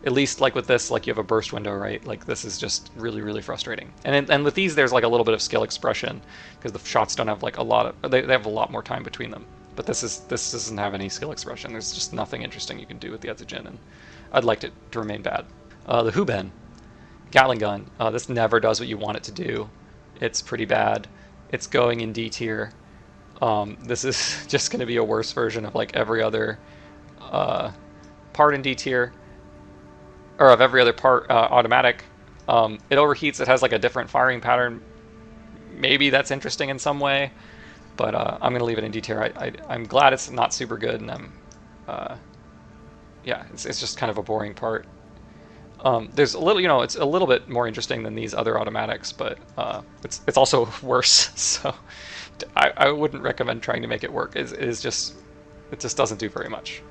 At least like with this, like you have a burst window, right? Like this is just really, really frustrating. And with these, there's like a little bit of skill expression because the shots don't have like a lot of they have a lot more time between them. But this doesn't have any skill expression. There's just nothing interesting you can do with the Edzygin, and I'd like it to remain bad. The Huben, Gatling gun. This never does what you want it to do. It's pretty bad. It's going in D tier. This is just going to be a worse version of like every other part in D tier, or of every other part automatic. It overheats. It has like a different firing pattern. Maybe that's interesting in some way, but I'm going to leave it in D tier. I'm glad it's not super good, and yeah, it's just kind of a boring part. There's a little, it's a little bit more interesting than these other automatics, but it's also worse. So I wouldn't recommend trying to make it work. It just doesn't do very much.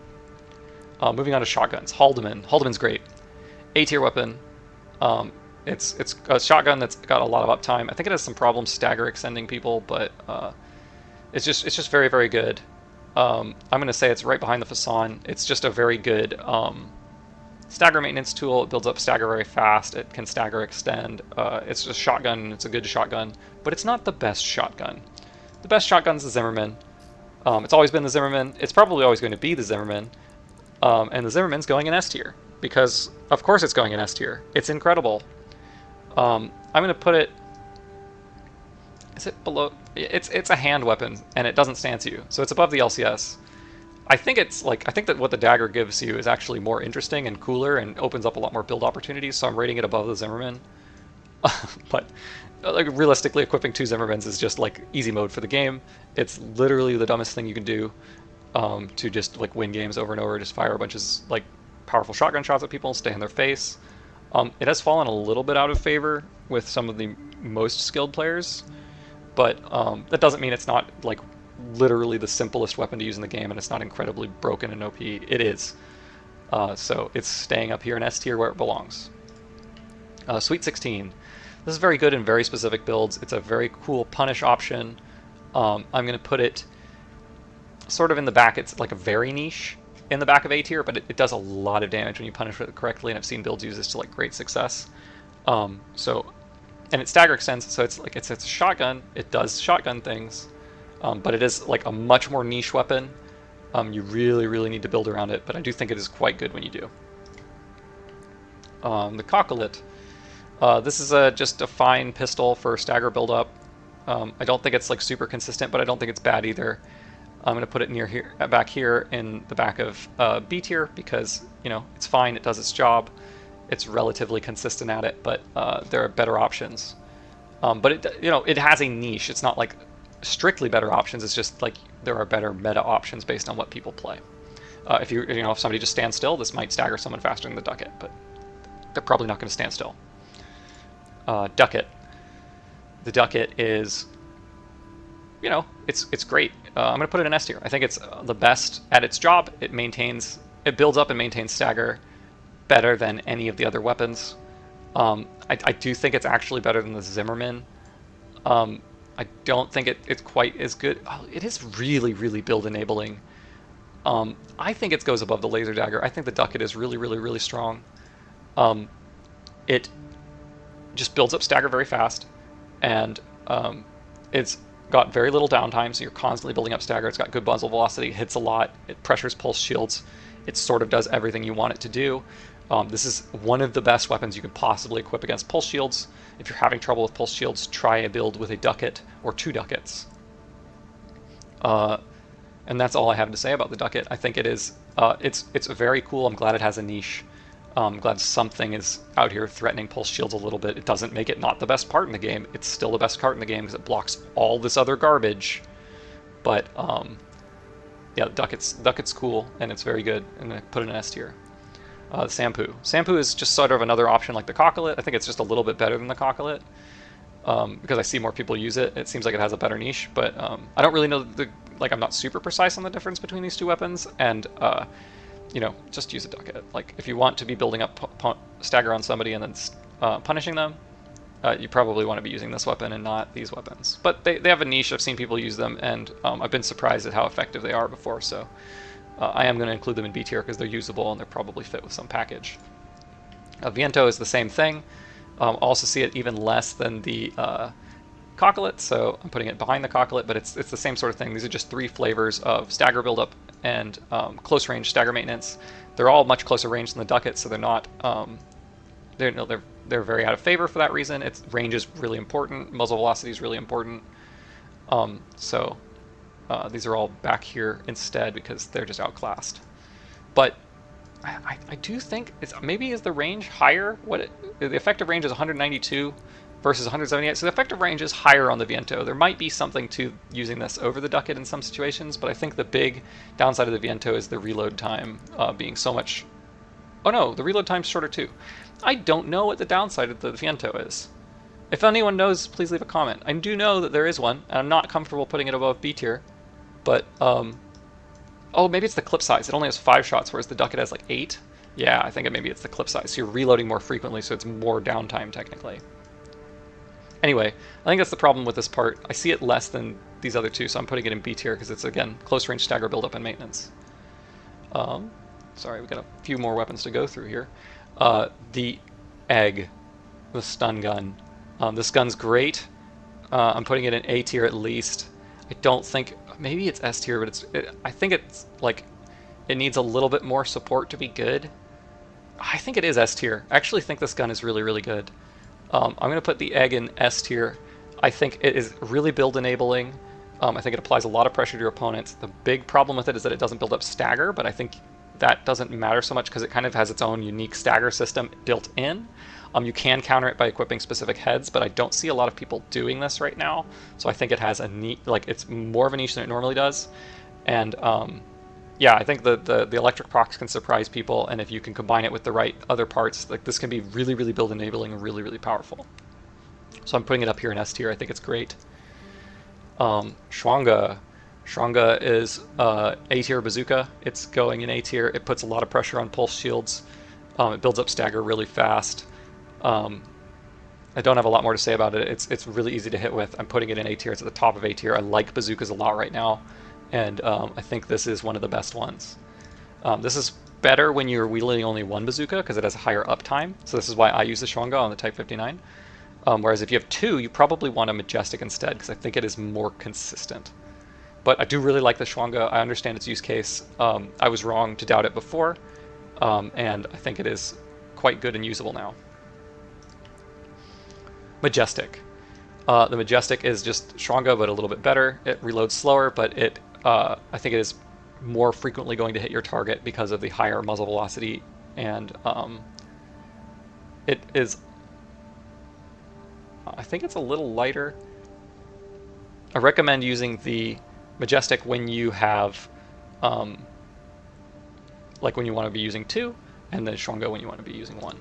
Moving on to shotguns. Haldeman's great. A tier weapon. It's a shotgun that's got a lot of uptime. I think it has some problems stagger extending people, but it's just very, very good. I'm going to say it's right behind the Fasan. It's just a very good stagger maintenance tool. It builds up stagger very fast. It can stagger extend. It's a shotgun. It's a good shotgun, but it's not the best shotgun. The best shotgun's the Zimmerman. It's always been the Zimmerman. It's probably always going to be the Zimmerman. And the Zimmerman's going in S tier because, of course, it's going in S tier. It's incredible. I'm going to put it. Is it below? It's a hand weapon, and it doesn't stance you, so it's above the LCS. I think that what the dagger gives you is actually more interesting and cooler, and opens up a lot more build opportunities. So I'm rating it above the Zimmerman. But like realistically, equipping 2 Zimmermans is just like easy mode for the game. It's literally the dumbest thing you can do to just like win games over and over. Just fire a bunch of like powerful shotgun shots at people, stay in their face. It has fallen a little bit out of favor with some of the most skilled players, but that doesn't mean it's not like literally the simplest weapon to use in the game, and it's not incredibly broken and OP. It is. So it's staying up here in S tier where it belongs. Sweet 16. This is very good in very specific builds. It's a very cool punish option. I'm going to put it sort of in the back. It's like a very niche in the back of A tier, but it does a lot of damage when you punish it correctly, and I've seen builds use this to like great success. And it stagger extends, so it's a shotgun. It does shotgun things, but it is like a much more niche weapon. You really, really need to build around it, but I do think it is quite good when you do. The Cocklet. This is just a fine pistol for stagger build-up. I don't think it's like super consistent, but I don't think it's bad either. I'm going to put it near here, back here in the back of B tier because it's fine. It does its job. It's relatively consistent at it, but there are better options. But it has a niche. It's not like strictly better options. It's just like there are better meta options based on what people play. If somebody just stands still, this might stagger someone faster than the Ducket, but they're probably not going to stand still. Ducket. The Ducket is, it's great. I'm going to put it in S tier. I think it's the best at its job. It builds up and maintains stagger better than any of the other weapons. I do think it's actually better than the Zimmerman. I don't think it's quite as good. Oh, it is really, really build enabling. I think it goes above the Laser Dagger. I think the Ducket is really, really, really strong. It just builds up stagger very fast, and it's got very little downtime, so you're constantly building up stagger. It's got good muzzle velocity, hits a lot, it pressures pulse shields. It sort of does everything you want it to do. This is one of the best weapons you could possibly equip against pulse shields. If you're having trouble with pulse shields, try a build with a Ducket or 2 Duckets. And that's all I have to say about the Ducket. I think it is, it's very cool. I'm glad it has a niche. I'm glad something is out here threatening pulse shields a little bit. It doesn't make it not the best part in the game. It's still the best part in the game because it blocks all this other garbage. But yeah, the Ducket's cool and it's very good. I'm gonna put it in S tier. The Sampu. Sampu is just sort of another option like the Cocklet. I think it's just a little bit better than the Cocklet because I see more people use it. It seems like it has a better niche, but I don't really know I'm not super precise on the difference between these two weapons, and just use a Ducket. Like if you want to be building up stagger on somebody and then punishing them, you probably want to be using this weapon and not these weapons. But they have a niche. I've seen people use them, and I've been surprised at how effective they are before, so I am going to include them in B tier because they're usable and they're probably fit with some package. Viento is the same thing. Also see it even less than the Coccolate, so I'm putting it behind the Coccolate, but it's the same sort of thing. These are just 3 flavors of stagger buildup and close range stagger maintenance. They're all much closer range than the Ducat, so they're not they're very out of favor for that reason. Its range is really important. Muzzle velocity is really important. So these are all back here instead because they're just outclassed. But I do think maybe is the range higher? The effective range is 192 versus 178. So the effective range is higher on the Viento. There might be something to using this over the Ducat in some situations, but I think the big downside of the Viento is the reload time being so much. Oh no, the reload time's shorter too. I don't know what the downside of the Viento is. If anyone knows, please leave a comment. I do know that there is one, and I'm not comfortable putting it above B tier, but oh, maybe it's the clip size. It only has 5 shots, whereas the Ducat has like 8. Yeah, I think maybe it's the clip size. So you're reloading more frequently, so it's more downtime technically. Anyway, I think that's the problem with this part. I see it less than these other two, so I'm putting it in B tier because it's, again, close range stagger buildup and maintenance. Sorry, we've got a few more weapons to go through here. The Egg, the stun gun. This gun's great. I'm putting it in A tier at least. I don't think, maybe it's S tier, but I think it's like, it needs a little bit more support to be good. I think it is S tier. I actually think this gun is really, really good. I'm going to put the Egg in S tier. I think it is really build enabling. I think it applies a lot of pressure to your opponents. The big problem with it is that it doesn't build up stagger, but I think that doesn't matter so much because it kind of has its own unique stagger system built in. You can counter it by equipping specific heads, but I don't see a lot of people doing this right now. So I think it has a neat, like it's more of a niche than it normally does. And yeah, I think the electric procs can surprise people, and if you can combine it with the right other parts, like this can be really, really build enabling and really, really powerful. So I'm putting it up here in S tier. I think it's great. Schwanga. Schwanga is A tier bazooka. It's going in A tier. It puts a lot of pressure on pulse shields. It builds up stagger really fast. I don't have a lot more to say about it. It's really easy to hit with. I'm putting it in A tier. It's at the top of A tier. I like bazookas a lot right now, and I think this is one of the best ones. This is better when you're wielding only one bazooka because it has a higher uptime. So this is why I use the Schwanga on the Type 59. Whereas if you have 2, you probably want a Majestic instead because I think it is more consistent. But I do really like the Schwanga. I understand its use case. I was wrong to doubt it before, and I think it is quite good and usable now. Majestic. The Majestic is just Schwanga, but a little bit better. It reloads slower, but I think it is more frequently going to hit your target because of the higher muzzle velocity, and it is, I think it's a little lighter. I recommend using the Majestic when you have, like when you want to be using 2, and then Schwanga when you want to be using 1.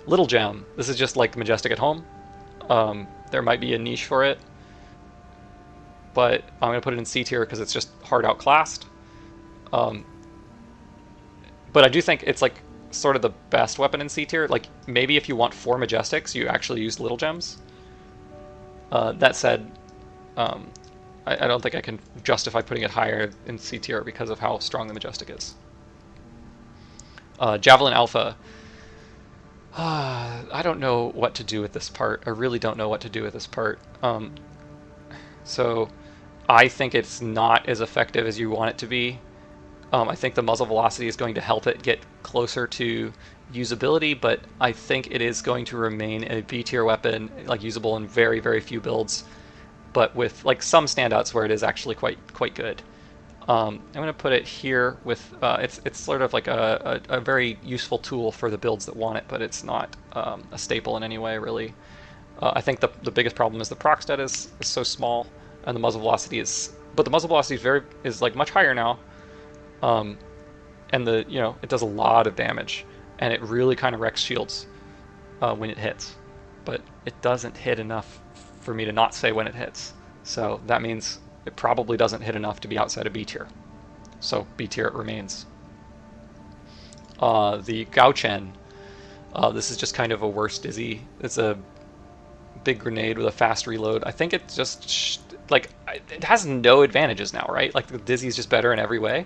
Little Gem. This is just like Majestic at home. There might be a niche for it, but I'm going to put it in C tier because it's just hard outclassed. But I do think it's like sort of the best weapon in C tier. Like maybe if you want 4 Majestics, you actually use Little Gems. That said, I don't think I can justify putting it higher in C tier because of how strong the Majestic is. Javelin Alpha. I don't know what to do with this part. I really don't know what to do with this part. So I think it's not as effective as you want it to be. I think the muzzle velocity is going to help it get closer to usability, but I think it is going to remain a B tier weapon, like usable in very, very few builds, but with like some standouts where it is actually quite good. I'm going to put it here with, it's sort of like a very useful tool for the builds that want it, but it's not a staple in any way, really. I think the biggest problem is the proc stat is so small, and the muzzle velocity is, but the muzzle velocity is like much higher now, and it does a lot of damage, and it really kind of wrecks shields when it hits, but it doesn't hit enough for me to not say when it hits. So that means it probably doesn't hit enough to be outside of B tier. So B tier it remains. The Gao Chen. This is just kind of a worse Dizzy. It's a big grenade with a fast reload. I think it just like it has no advantages now, right? Like the Dizzy is just better in every way.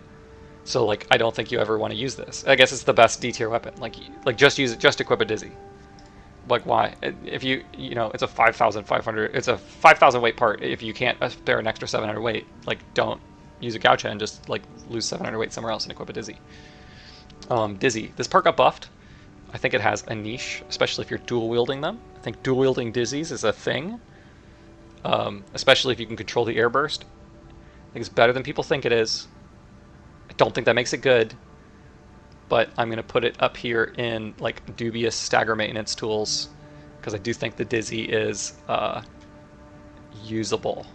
So like I don't think you ever want to use this. I guess it's the best D tier weapon. Like just use it, just equip a Dizzy. Like why? If you know it's a 5,500, it's a 5,000 weight part. If you can't spare an extra 700 weight, like don't use a Goucha and just like lose 700 weight somewhere else and equip a Dizzy. Dizzy. This part got buffed. I think it has a niche, especially if you're dual wielding them. I think dual wielding Dizzies is a thing, especially if you can control the air burst. I think it's better than people think it is. I don't think that makes it good, but I'm going to put it up here in like dubious stagger maintenance tools because I do think the Dizzy is usable.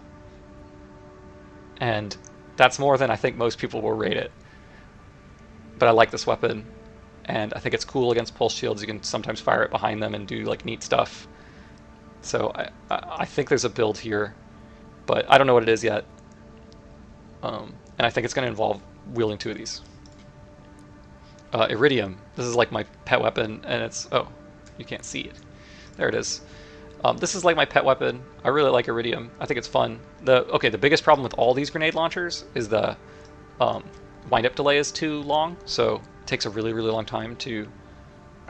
And that's more than I think most people will rate it. But I like this weapon, and I think it's cool against pulse shields. You can sometimes fire it behind them and do like neat stuff. So I think there's a build here, but I don't know what it is yet. And I think it's going to involve wielding two of these. Iridium. This is like my pet weapon, and it's... Oh, you can't see it. There it is. This is like my pet weapon. I really like Iridium. I think it's fun. The biggest problem with all these grenade launchers is the wind-up delay is too long, so it takes a really, really long time to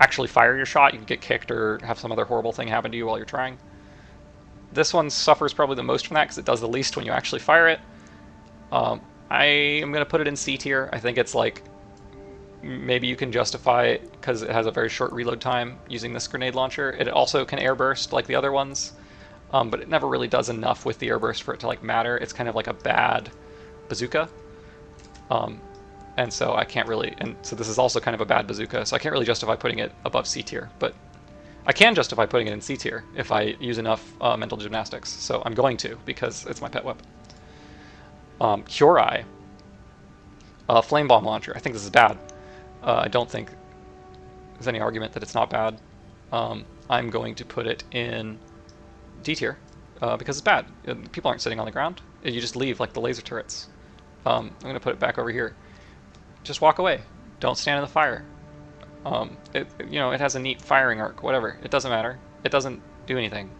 actually fire your shot. You can get kicked or have some other horrible thing happen to you while you're trying. This one suffers probably the most from that because it does the least when you actually fire it. I am going to put it in C tier. I think it's like, maybe you can justify it because it has a very short reload time using this grenade launcher. It also can air burst like the other ones, but it never really does enough with the air burst for it to like matter. It's kind of like a bad bazooka. And so I can't really, and so this is also kind of a bad bazooka, so I can't really justify putting it above C tier, but I can justify putting it in C tier if I use enough mental gymnastics, so I'm going to because it's my pet weapon. Cure Eye. Flame Bomb Launcher. I think this is bad. I don't think there's any argument that it's not bad. I'm going to put it in D tier because it's bad. People aren't sitting on the ground. You just leave like the laser turrets. I'm going to put it back over here. Just walk away. Don't stand in the fire. It has a neat firing arc, whatever. It doesn't matter. It doesn't do anything.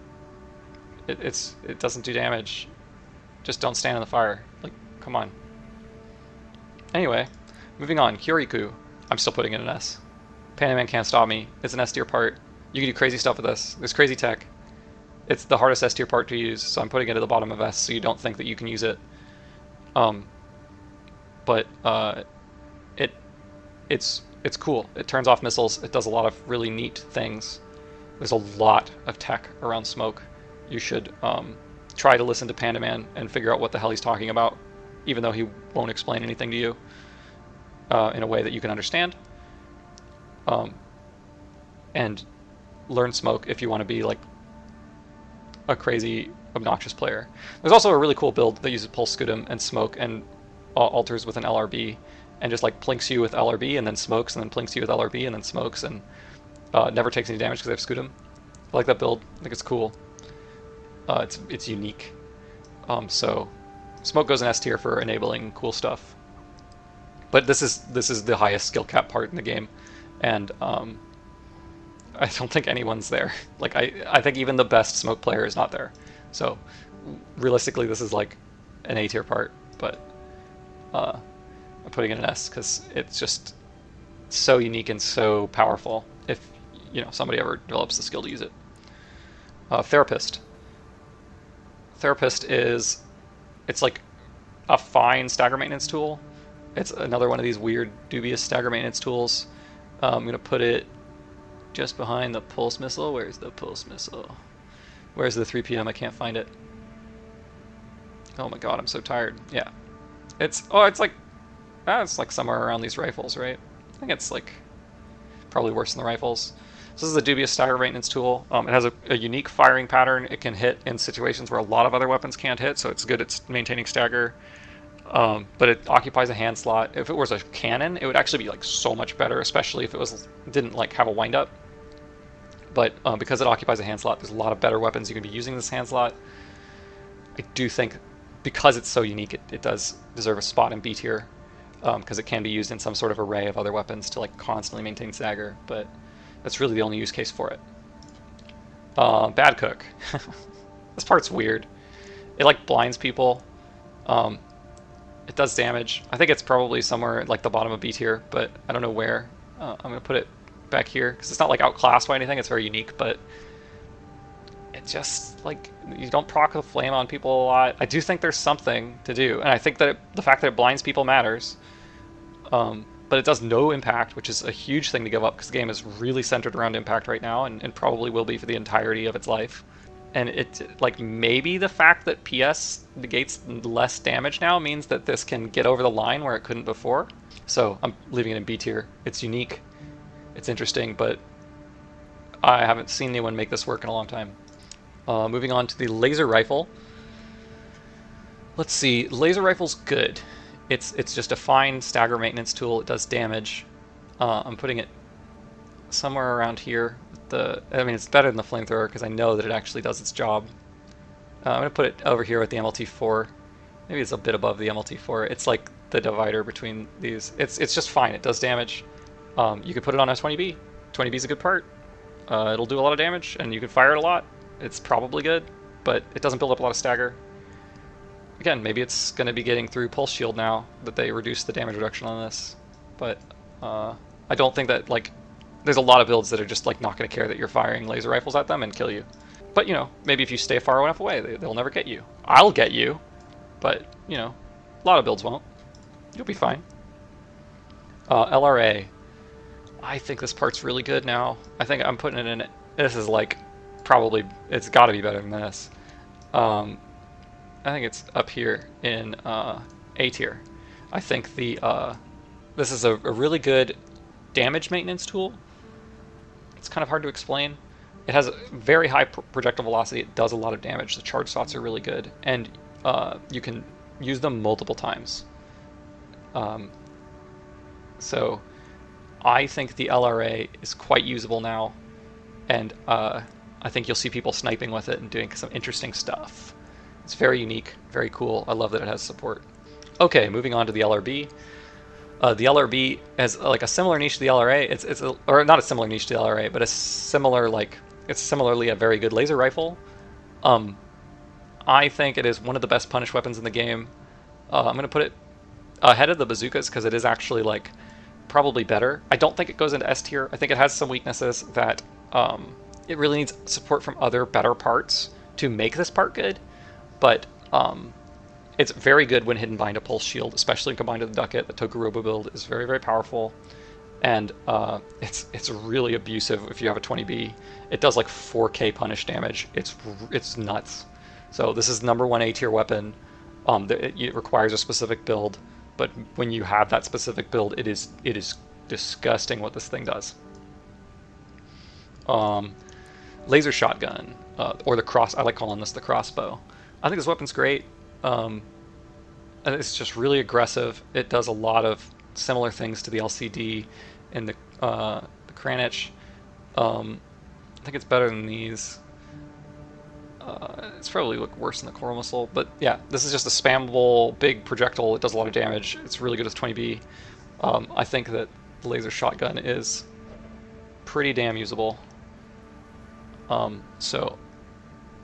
It doesn't do damage. Just don't stand in the fire. Like, come on. Anyway, moving on. Kyuriku. I'm still putting it in S. Panda Man can't stop me. It's an S tier part. You can do crazy stuff with this. There's crazy tech. It's the hardest S tier part to use, so I'm putting it at the bottom of S so you don't think that you can use it. But it's cool. It turns off missiles. It does a lot of really neat things. There's a lot of tech around smoke. You should try to listen to Panda Man and figure out what the hell he's talking about, even though he won't explain anything to you in a way that you can understand. And learn smoke if you want to be like a crazy, obnoxious player. There's also a really cool build that uses pulse scudum and smoke and alters with an LRB and just like plinks you with LRB and then smokes and then plinks you with LRB and then smokes and never takes any damage because they have scudum. I like that build. I think it's cool. It's unique. So smoke goes in S tier for enabling cool stuff. But this is the highest skill cap part in the game, and I don't think anyone's there. Like I think even the best smoke player is not there. So realistically, this is like an A tier part, but I'm putting it in S because it's just so unique and so powerful. If somebody ever develops the skill to use it. Therapist. Therapist it's like a fine stagger maintenance tool. It's another one of these weird, dubious stagger maintenance tools. I'm going to put it just behind the pulse missile. Where's the pulse missile? Where's the 3 PM? I can't find it. Oh my god, I'm so tired. Yeah. It's like somewhere around these rifles, right? I think it's like probably worse than the rifles. So this is a dubious stagger maintenance tool. It has a unique firing pattern. It can hit in situations where a lot of other weapons can't hit, so it's good at maintaining stagger. But it occupies a hand slot. If it was a cannon, it would actually be like so much better, especially if it didn't like have a wind up. But because it occupies a hand slot, there's a lot of better weapons you can be using this hand slot. I do think because it's so unique, it does deserve a spot in B tier, because it can be used in some sort of array of other weapons to like constantly maintain stagger, but that's really the only use case for it. Bad cook. This part's weird. It like blinds people. Um, it does damage. I think it's probably somewhere at like the bottom of B tier, but I don't know where. I'm gonna put it back here because it's not like outclassed by anything. It's very unique, but it just like you don't proc the flame on people a lot. I do think there's something to do, and I think that the fact that it blinds people matters. But it does no impact, which is a huge thing to give up because the game is really centered around impact right now, and probably will be for the entirety of its life. And it like maybe the fact that PS negates less damage now means that this can get over the line where it couldn't before. So I'm leaving it in B tier. It's unique, it's interesting, but I haven't seen anyone make this work in a long time. Moving on to the laser rifle. Let's see, laser rifle's good. It's just a fine stagger maintenance tool. It does damage. I'm putting it somewhere around here. I mean, it's better than the flamethrower because I know that it actually does its job. I'm gonna put it over here with the MLT4. Maybe it's a bit above the MLT4. It's like the divider between these. It's just fine. It does damage. You could put it on a 20B. 20B is a good part. It'll do a lot of damage, and you can fire it a lot. It's probably good, but it doesn't build up a lot of stagger. Again, maybe it's going to be getting through Pulse Shield now that they reduced the damage reduction on this. But I don't think that, like, there's a lot of builds that are just, like, not going to care that you're firing laser rifles at them and kill you. But, you know, maybe if you stay far enough away, they'll never get you. I'll get you, but, you know, a lot of builds won't. You'll be fine. LRA. I think this part's really good now. I think I'm putting it in. This is, like, probably, it's got to be better than this. I think it's up here in A tier. I think this is a really good damage maintenance tool. It's kind of hard to explain. It has a very high projectile velocity. It does a lot of damage. The charge slots are really good, and you can use them multiple times. So I think the LRA is quite usable now, and I think you'll see people sniping with it and doing some interesting stuff. It's very unique, very cool. I love that it has support. Okay, moving on to the LRB. The LRB has like a similar niche to the LRA. Or not a similar niche to the LRA, but a similar it's similarly a very good laser rifle. I think it is one of the best punish weapons in the game. I'm gonna put it ahead of the bazookas because it is actually like probably better. I don't think it goes into S tier. I think it has some weaknesses that it really needs support from other better parts to make this part good. But it's very good when hidden behind a pulse shield, especially combined with the ducket. The Togorobo build is very, very powerful, and it's really abusive if you have a 20B. It does like 4k punish damage. It's nuts. So this is number one A tier weapon. It requires a specific build, but when you have that specific build, it is disgusting what this thing does. Laser shotgun, or the cross. I like calling this the crossbow. I think this weapon's great. It's just really aggressive. It does a lot of similar things to the LCD and the Kranich. I think it's better than these. It's probably worse than the Coral Missile, but yeah, this is just a spammable big projectile. It does a lot of damage. It's really good with 20B. I think that the laser shotgun is pretty damn usable. So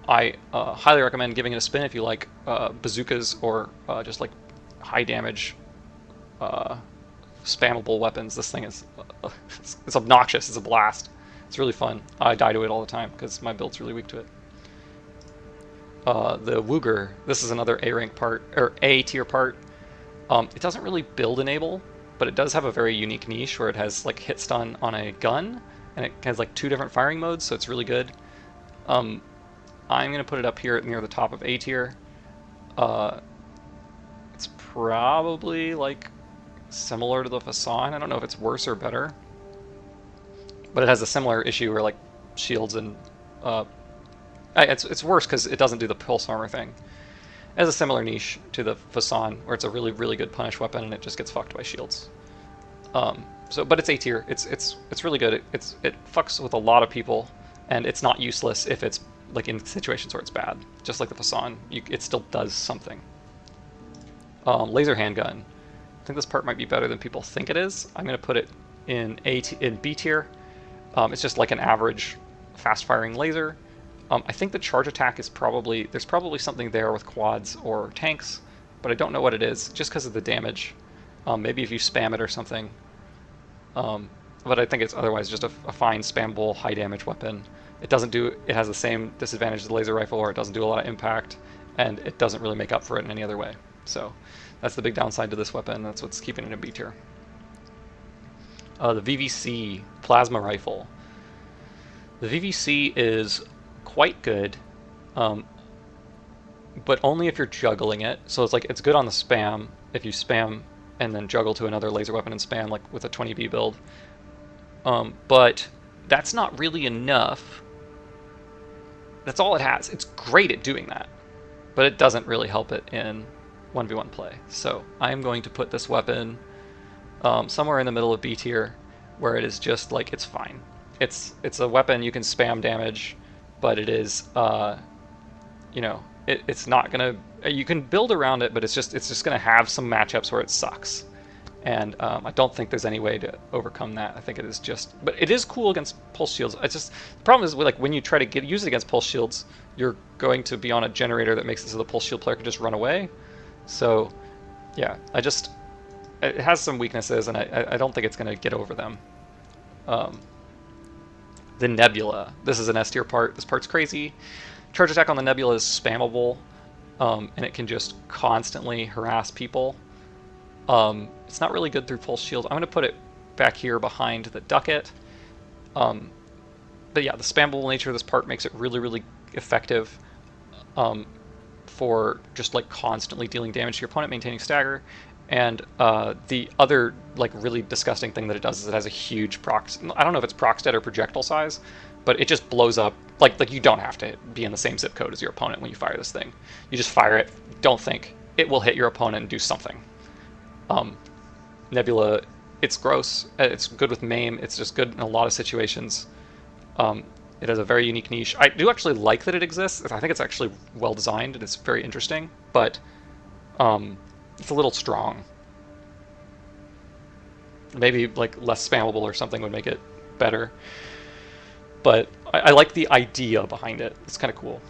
I highly recommend giving it a spin if you like bazookas or just like high damage spammable weapons. This thing is it's obnoxious. It's a blast. It's really fun. I die to it all the time because my build's really weak to it. The Wooger. This is another A rank part or A tier part. It doesn't really build enable, but it does have a very unique niche where it has like hit stun on a gun, and it has like 2 different firing modes, so it's really good. I'm going to put it up here near the top of A tier. It's probably like similar to the Fasan. I don't know if it's worse or better, but it has a similar issue where like shields and it's worse because it doesn't do the pulse armor thing. It has a similar niche to the Fasan where it's a really, really good punish weapon and it just gets fucked by shields. But it's A tier. It's really good. It fucks with a lot of people, and it's not useless if it's like in situations where it's bad. Just like the Fasan, it still does something. Laser handgun. I think this part might be better than people think it is. I'm going to put it in B tier. It's just like an average fast-firing laser. I think the charge attack is there's probably something there with quads or tanks, but I don't know what it is, just because of the damage. Maybe if you spam it or something. But I think it's otherwise just a fine spammable high damage weapon. It has the same disadvantage as the laser rifle, where it doesn't do a lot of impact, and it doesn't really make up for it in any other way. So that's the big downside to this weapon. That's what's keeping it in B tier. The VVC plasma rifle. The VVC is quite good, but only if you're juggling it. So it's good on the spam if you spam and then juggle to another laser weapon and spam, like with a 20B build. But that's not really enough. That's all it has. It's great at doing that, but it doesn't really help it in 1v1 play. So I'm going to put this weapon somewhere in the middle of B tier, where it is just like, it's fine. It's a weapon you can spam damage, but it is it's not gonna. You can build around it, but it's just gonna have some matchups where it sucks. And I don't think there's any way to overcome that. I think it is but it is cool against pulse shields. It's just, the problem is, like, when you try to use it against pulse shields, you're going to be on a generator that makes it so the pulse shield player can just run away. So, yeah, it has some weaknesses, and I don't think it's going to get over them. The Nebula. This is an S tier part. This part's crazy. Charge attack on the Nebula is spammable, and it can just constantly harass people. It's not really good through pulse shield. I'm going to put it back here behind the ducket. But yeah, the spammable nature of this part makes it really, really effective for just like constantly dealing damage to your opponent, maintaining stagger. And the other like really disgusting thing that it does is it has a huge proc. I don't know if it's proc stat or projectile size, but it just blows up. Like you don't have to be in the same zip code as your opponent when you fire this thing. You just fire it. Don't think. It will hit your opponent and do something. Nebula, it's gross. It's good with MAME. It's just good in a lot of situations. It has a very unique niche. I do actually like that it exists. I think it's actually well designed and it's very interesting, but it's a little strong. Maybe like less spammable or something would make it better. But I like the idea behind it. It's kind of cool.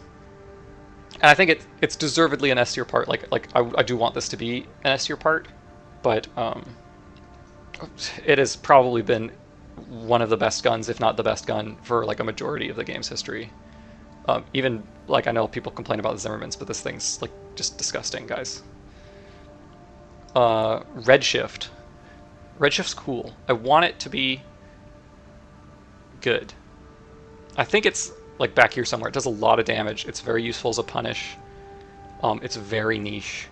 And I think it's deservedly an S tier part. I do want this to be an S tier part, but it has probably been one of the best guns, if not the best gun, for like a majority of the game's history. Even like I know people complain about the Zimmermans, but this thing's like just disgusting, guys. Redshift. Redshift's cool. I want it to be good. I think it's like back here somewhere. It does a lot of damage. It's very useful as a punish. It's very niche.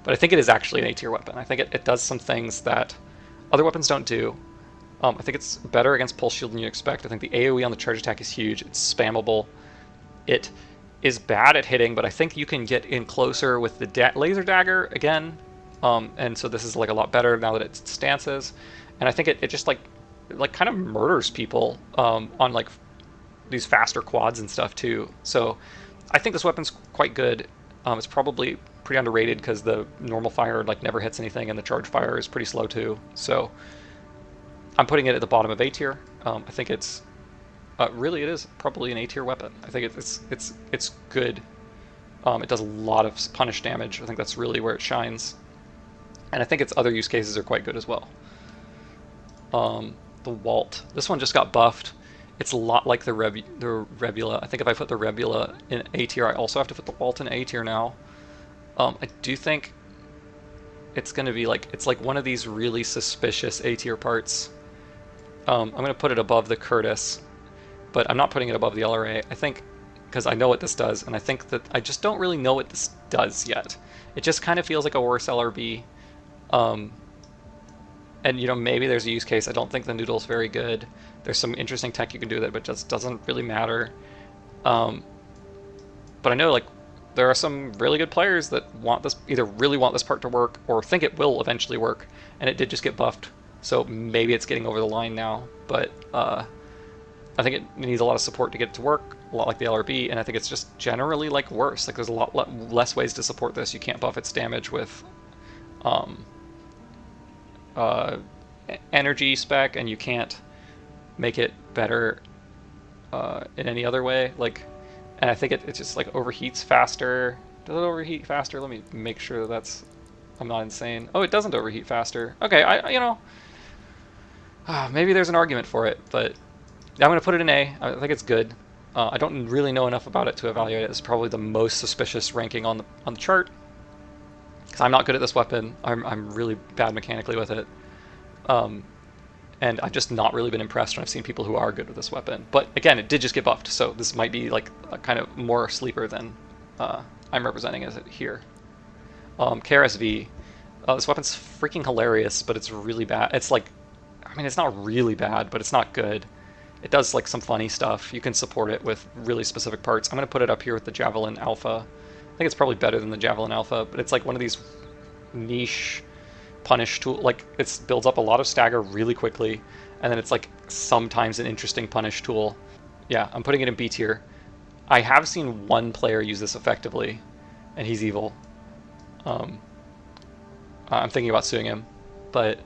But I think it is actually an A tier weapon. I think it does some things that other weapons don't do. I think it's better against pulse shield than you expect. I think the AoE on the charge attack is huge. It's spammable. It is bad at hitting, but I think you can get in closer with the laser dagger again. And so this is like a lot better now that it stances. And I think it just like kind of murders people on like these faster quads and stuff too. So I think this weapon's quite good. It's probably pretty underrated because the normal fire like never hits anything, and the charge fire is pretty slow too. So I'm putting it at the bottom of A tier. I think it's really it is probably an A tier weapon. I think it's good. It does a lot of punish damage. I think that's really where it shines, and I think its other use cases are quite good as well. The Walt. This one just got buffed. It's a lot like the Rebula. I think if I put the Rebula in A tier, I also have to put the Walt in A tier now. I do think it's going to be like, it's like one of these really suspicious A tier parts. I'm going to put it above the Curtis, but I'm not putting it above the LRA. I think, because I know what this does, and I think that I just don't really know what this does yet. It just kind of feels like a worse LRB. And, maybe there's a use case. I don't think the noodle's very good. There's some interesting tech you can do with it, but it just doesn't really matter. But I know, like, there are some really good players that either really want this part to work or think it will eventually work, and it did just get buffed. So maybe it's getting over the line now, but I think it needs a lot of support to get it to work, a lot like the LRB, and I think it's just generally like worse. Like there's a lot less ways to support this. You can't buff its damage with energy spec, and you can't make it better in any other way. Like and I think it just like overheats faster. Does it overheat faster? Let me make sure that's I'm not insane. Oh, it doesn't overheat faster. Okay, maybe there's an argument for it, but I'm going to put it in A. I think it's good. I don't really know enough about it to evaluate it. It's probably the most suspicious ranking on the chart because I'm not good at this weapon. I'm really bad mechanically with it, and I've just not really been impressed when I've seen people who are good with this weapon. But again, it did just get buffed, so this might be like a kind of more sleeper than I'm representing as it here. KRSV. This weapon's freaking hilarious, but it's really bad. It's like, I mean, it's not really bad, but it's not good. It does like some funny stuff. You can support it with really specific parts. I'm going to put it up here with the Javelin Alpha. I think it's probably better than the Javelin Alpha, but it's like one of these niche punish tool. Like it builds up a lot of stagger really quickly, and then it's like sometimes an interesting punish tool. Yeah, I'm putting it in B tier. I have seen one player use this effectively, and he's evil. I'm thinking about suing him, but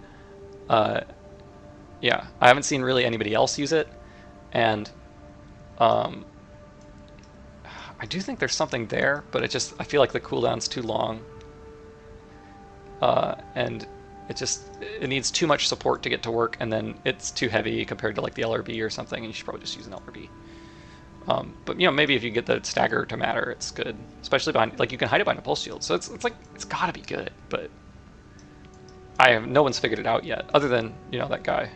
yeah, I haven't seen really anybody else use it, and I do think there's something there, but I feel like the cooldown's too long, and it needs too much support to get to work, and then it's too heavy compared to like the LRB or something, and you should probably just use an LRB. But maybe if you get the stagger to matter, it's good, especially behind, like you can hide it behind a pulse shield, so it's like it's gotta be good, but no one's figured it out yet, other than that guy.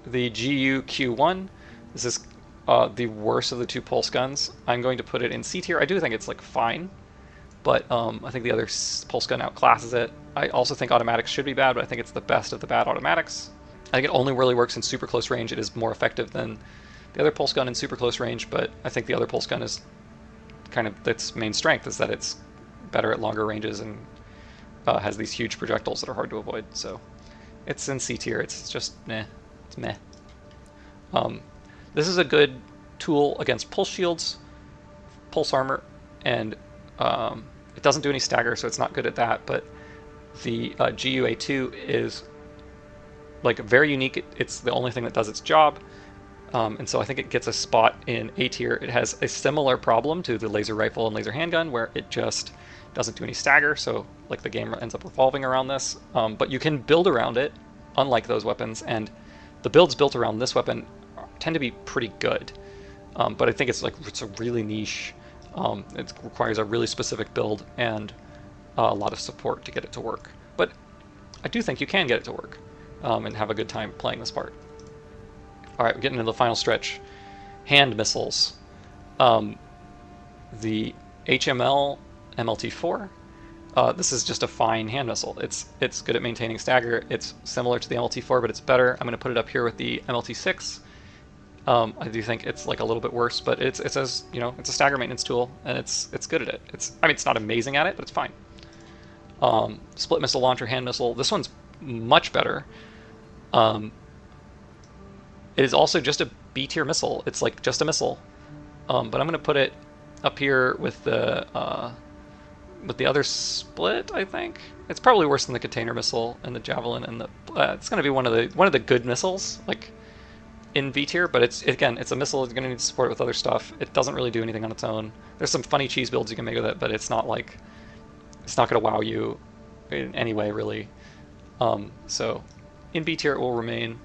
The GU-Q1. This is the worst of the two pulse guns. I'm going to put it in C tier. I do think it's like fine, but I think the other pulse gun outclasses it. I also think automatics should be bad, but I think it's the best of the bad automatics. I think it only really works in super close range. It is more effective than the other pulse gun in super close range, but I think the other pulse gun is kind of its main strength is that it's better at longer ranges and has these huge projectiles that are hard to avoid. So it's in C tier. It's just meh. It's meh. This is a good tool against pulse shields, pulse armor, and it doesn't do any stagger, so it's not good at that. But the GUA2 is like very unique. It's the only thing that does its job. And so I think it gets a spot in A tier. It has a similar problem to the laser rifle and laser handgun, where it just doesn't do any stagger, so like the game ends up revolving around this. But you can build around it, unlike those weapons, and the builds built around this weapon tend to be pretty good. But I think it's a really niche. It requires a really specific build and a lot of support to get it to work. But I do think you can get it to work and have a good time playing this part. All right, we're getting into the final stretch. Hand missiles. The HML MLT4. This is just a fine hand missile. It's good at maintaining stagger. It's similar to the MLT4, but it's better. I'm going to put it up here with the MLT6. I do think it's like a little bit worse, but it's it's a stagger maintenance tool, and it's good at it. It's not amazing at it, but it's fine. Split missile launcher hand missile. This one's much better. It is also just a B tier missile. It's like just a missile, but I'm going to put it up here with the other split. I think it's probably worse than the container missile and the javelin and the. It's going to be one of the good missiles, like in B tier. But it's a missile. It's going to need support with other stuff. It doesn't really do anything on its own. There's some funny cheese builds you can make with it, but it's not going to wow you in any way really. So in B tier it will remain.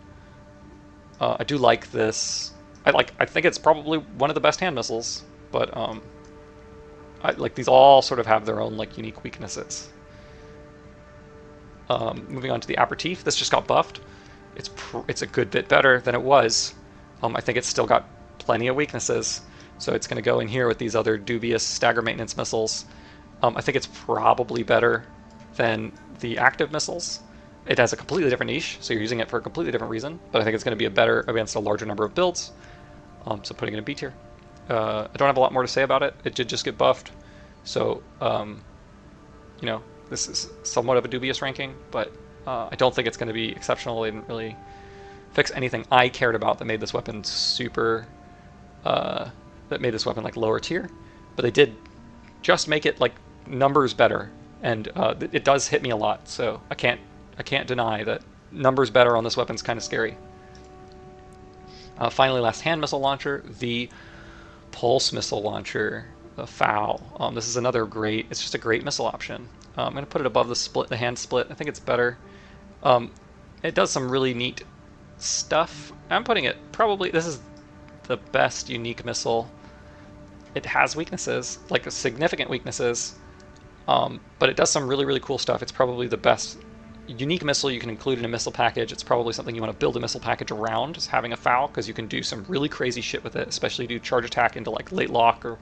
I do like this. I think it's probably one of the best hand missiles, but these all sort of have their own unique weaknesses. Moving on to the aperitif, this just got buffed. It's a good bit better than it was. I think it's still got plenty of weaknesses, so it's going to go in here with these other dubious stagger maintenance missiles. I think it's probably better than the active missiles. It has a completely different niche, so you're using it for a completely different reason, but I think it's going to be better against a larger number of builds, so putting it in B tier. I don't have a lot more to say about it. It did just get buffed, so this is somewhat of a dubious ranking, but I don't think it's going to be exceptional. They didn't really fix anything I cared about that made this weapon lower tier, but they did just make it numbers better, and it does hit me a lot, so I can't deny that numbers better on this weapon's kind of scary. Finally, last hand missile launcher, the Pulse Missile Launcher, the FOW. This is another great, it's just a great missile option. I'm going to put it above the hand split. I think it's better. It does some really neat stuff. I'm putting it probably, this is the best unique missile. It has weaknesses, like significant weaknesses, but it does some really, really cool stuff. It's probably the best unique missile you can include in a missile package. It's probably something you want to build a missile package around, is having a FOW, because you can do some really crazy shit with it, especially do charge attack into like late lock, or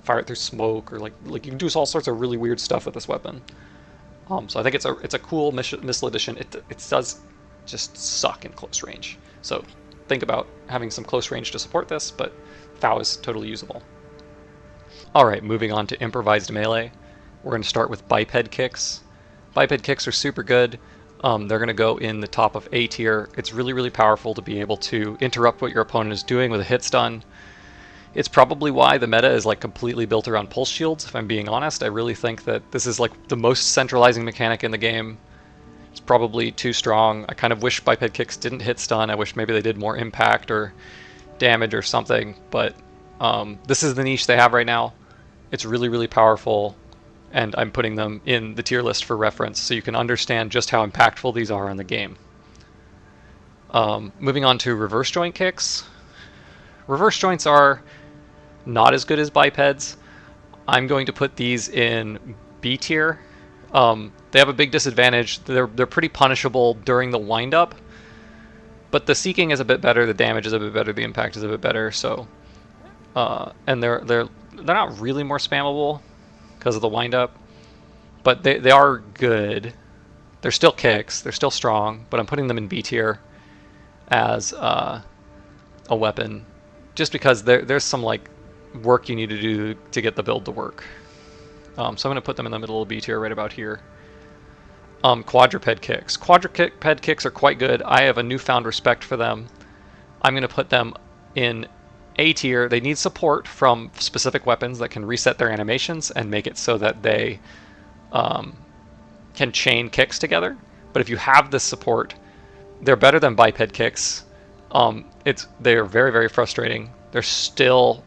fire it through smoke, or like you can do all sorts of really weird stuff with this weapon. So I think it's a cool missile addition. It does just suck in close range. So think about having some close range to support this, but FOW is totally usable. Alright, moving on to improvised melee. We're going to start with biped kicks. Biped kicks are super good. They're going to go in the top of A tier. It's really, really powerful to be able to interrupt what your opponent is doing with a hit stun. It's probably why the meta is like completely built around pulse shields, if I'm being honest. I really think that this is like the most centralizing mechanic in the game. It's probably too strong. I kind of wish biped kicks didn't hit stun. I wish maybe they did more impact or damage or something, but this is the niche they have right now. It's really, really powerful, and I'm putting them in the tier list for reference so you can understand just how impactful these are in the game. Moving on to reverse joint kicks. Reverse joints are not as good as bipeds. I'm going to put these in B tier. They have a big disadvantage. They're pretty punishable during the windup, but the seeking is a bit better, the damage is a bit better, the impact is a bit better. So, and they're not really more spammable because of the windup, but they are good. They're still kicks, they're still strong, but I'm putting them in B tier as a weapon, just because there's some like work you need to do to get the build to work. So I'm going to put them in the middle of B tier right about here. Quadruped kicks. Quadruped kicks are quite good. I have a newfound respect for them. I'm going to put them in A tier. They need support from specific weapons that can reset their animations and make it so that they can chain kicks together. But if you have this support, they're better than biped kicks. They're very, very frustrating. They're still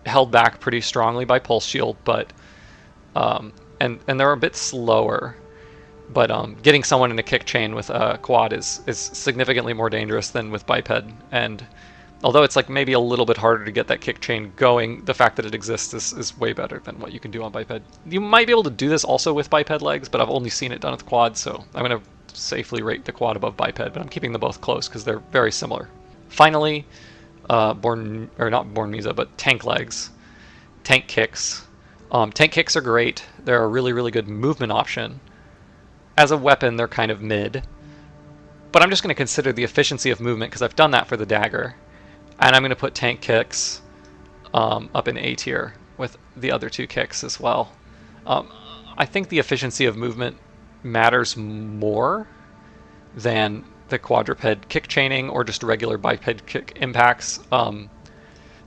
held back pretty strongly by pulse shield, but and they're a bit slower. But getting someone in a kick chain with a quad is significantly more dangerous than with biped. And although it's like maybe a little bit harder to get that kick chain going, the fact that it exists is way better than what you can do on biped. You might be able to do this also with biped legs, but I've only seen it done with quad, so I'm going to safely rate the quad above biped, but I'm keeping them both close because they're very similar. Finally, not Misa, but tank legs. Tank kicks. Tank kicks are great. They're a really, really good movement option. As a weapon, they're kind of mid. But I'm just going to consider the efficiency of movement because I've done that for the dagger. And I'm going to put tank kicks up in A tier with the other two kicks as well. I think the efficiency of movement matters more than the quadruped kick chaining or just regular biped kick impacts.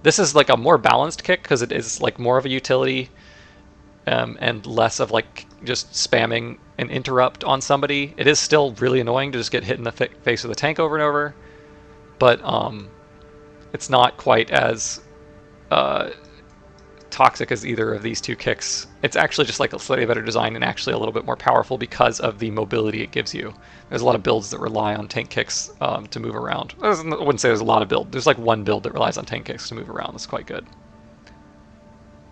This is like a more balanced kick because it is like more of a utility and less of like just spamming an interrupt on somebody. It is still really annoying to just get hit in the face with a tank over and over, but it's not quite as toxic as either of these two kicks. It's actually just like a slightly better design and actually a little bit more powerful because of the mobility it gives you. There's a lot of builds that rely on tank kicks to move around. I wouldn't say there's a lot of builds. There's like one build that relies on tank kicks to move around. That's quite good.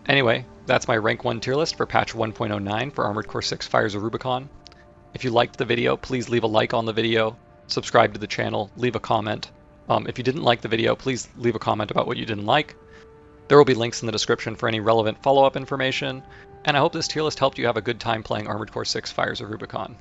Anyway, that's my rank 1 tier list for patch 1.09 for Armored Core 6 Fires of Rubicon. If you liked the video, please leave a like on the video, subscribe to the channel, leave a comment. If you didn't like the video, please leave a comment about what you didn't like. There will be links in the description for any relevant follow-up information, and I hope this tier list helped you have a good time playing Armored Core 6 Fires of Rubicon.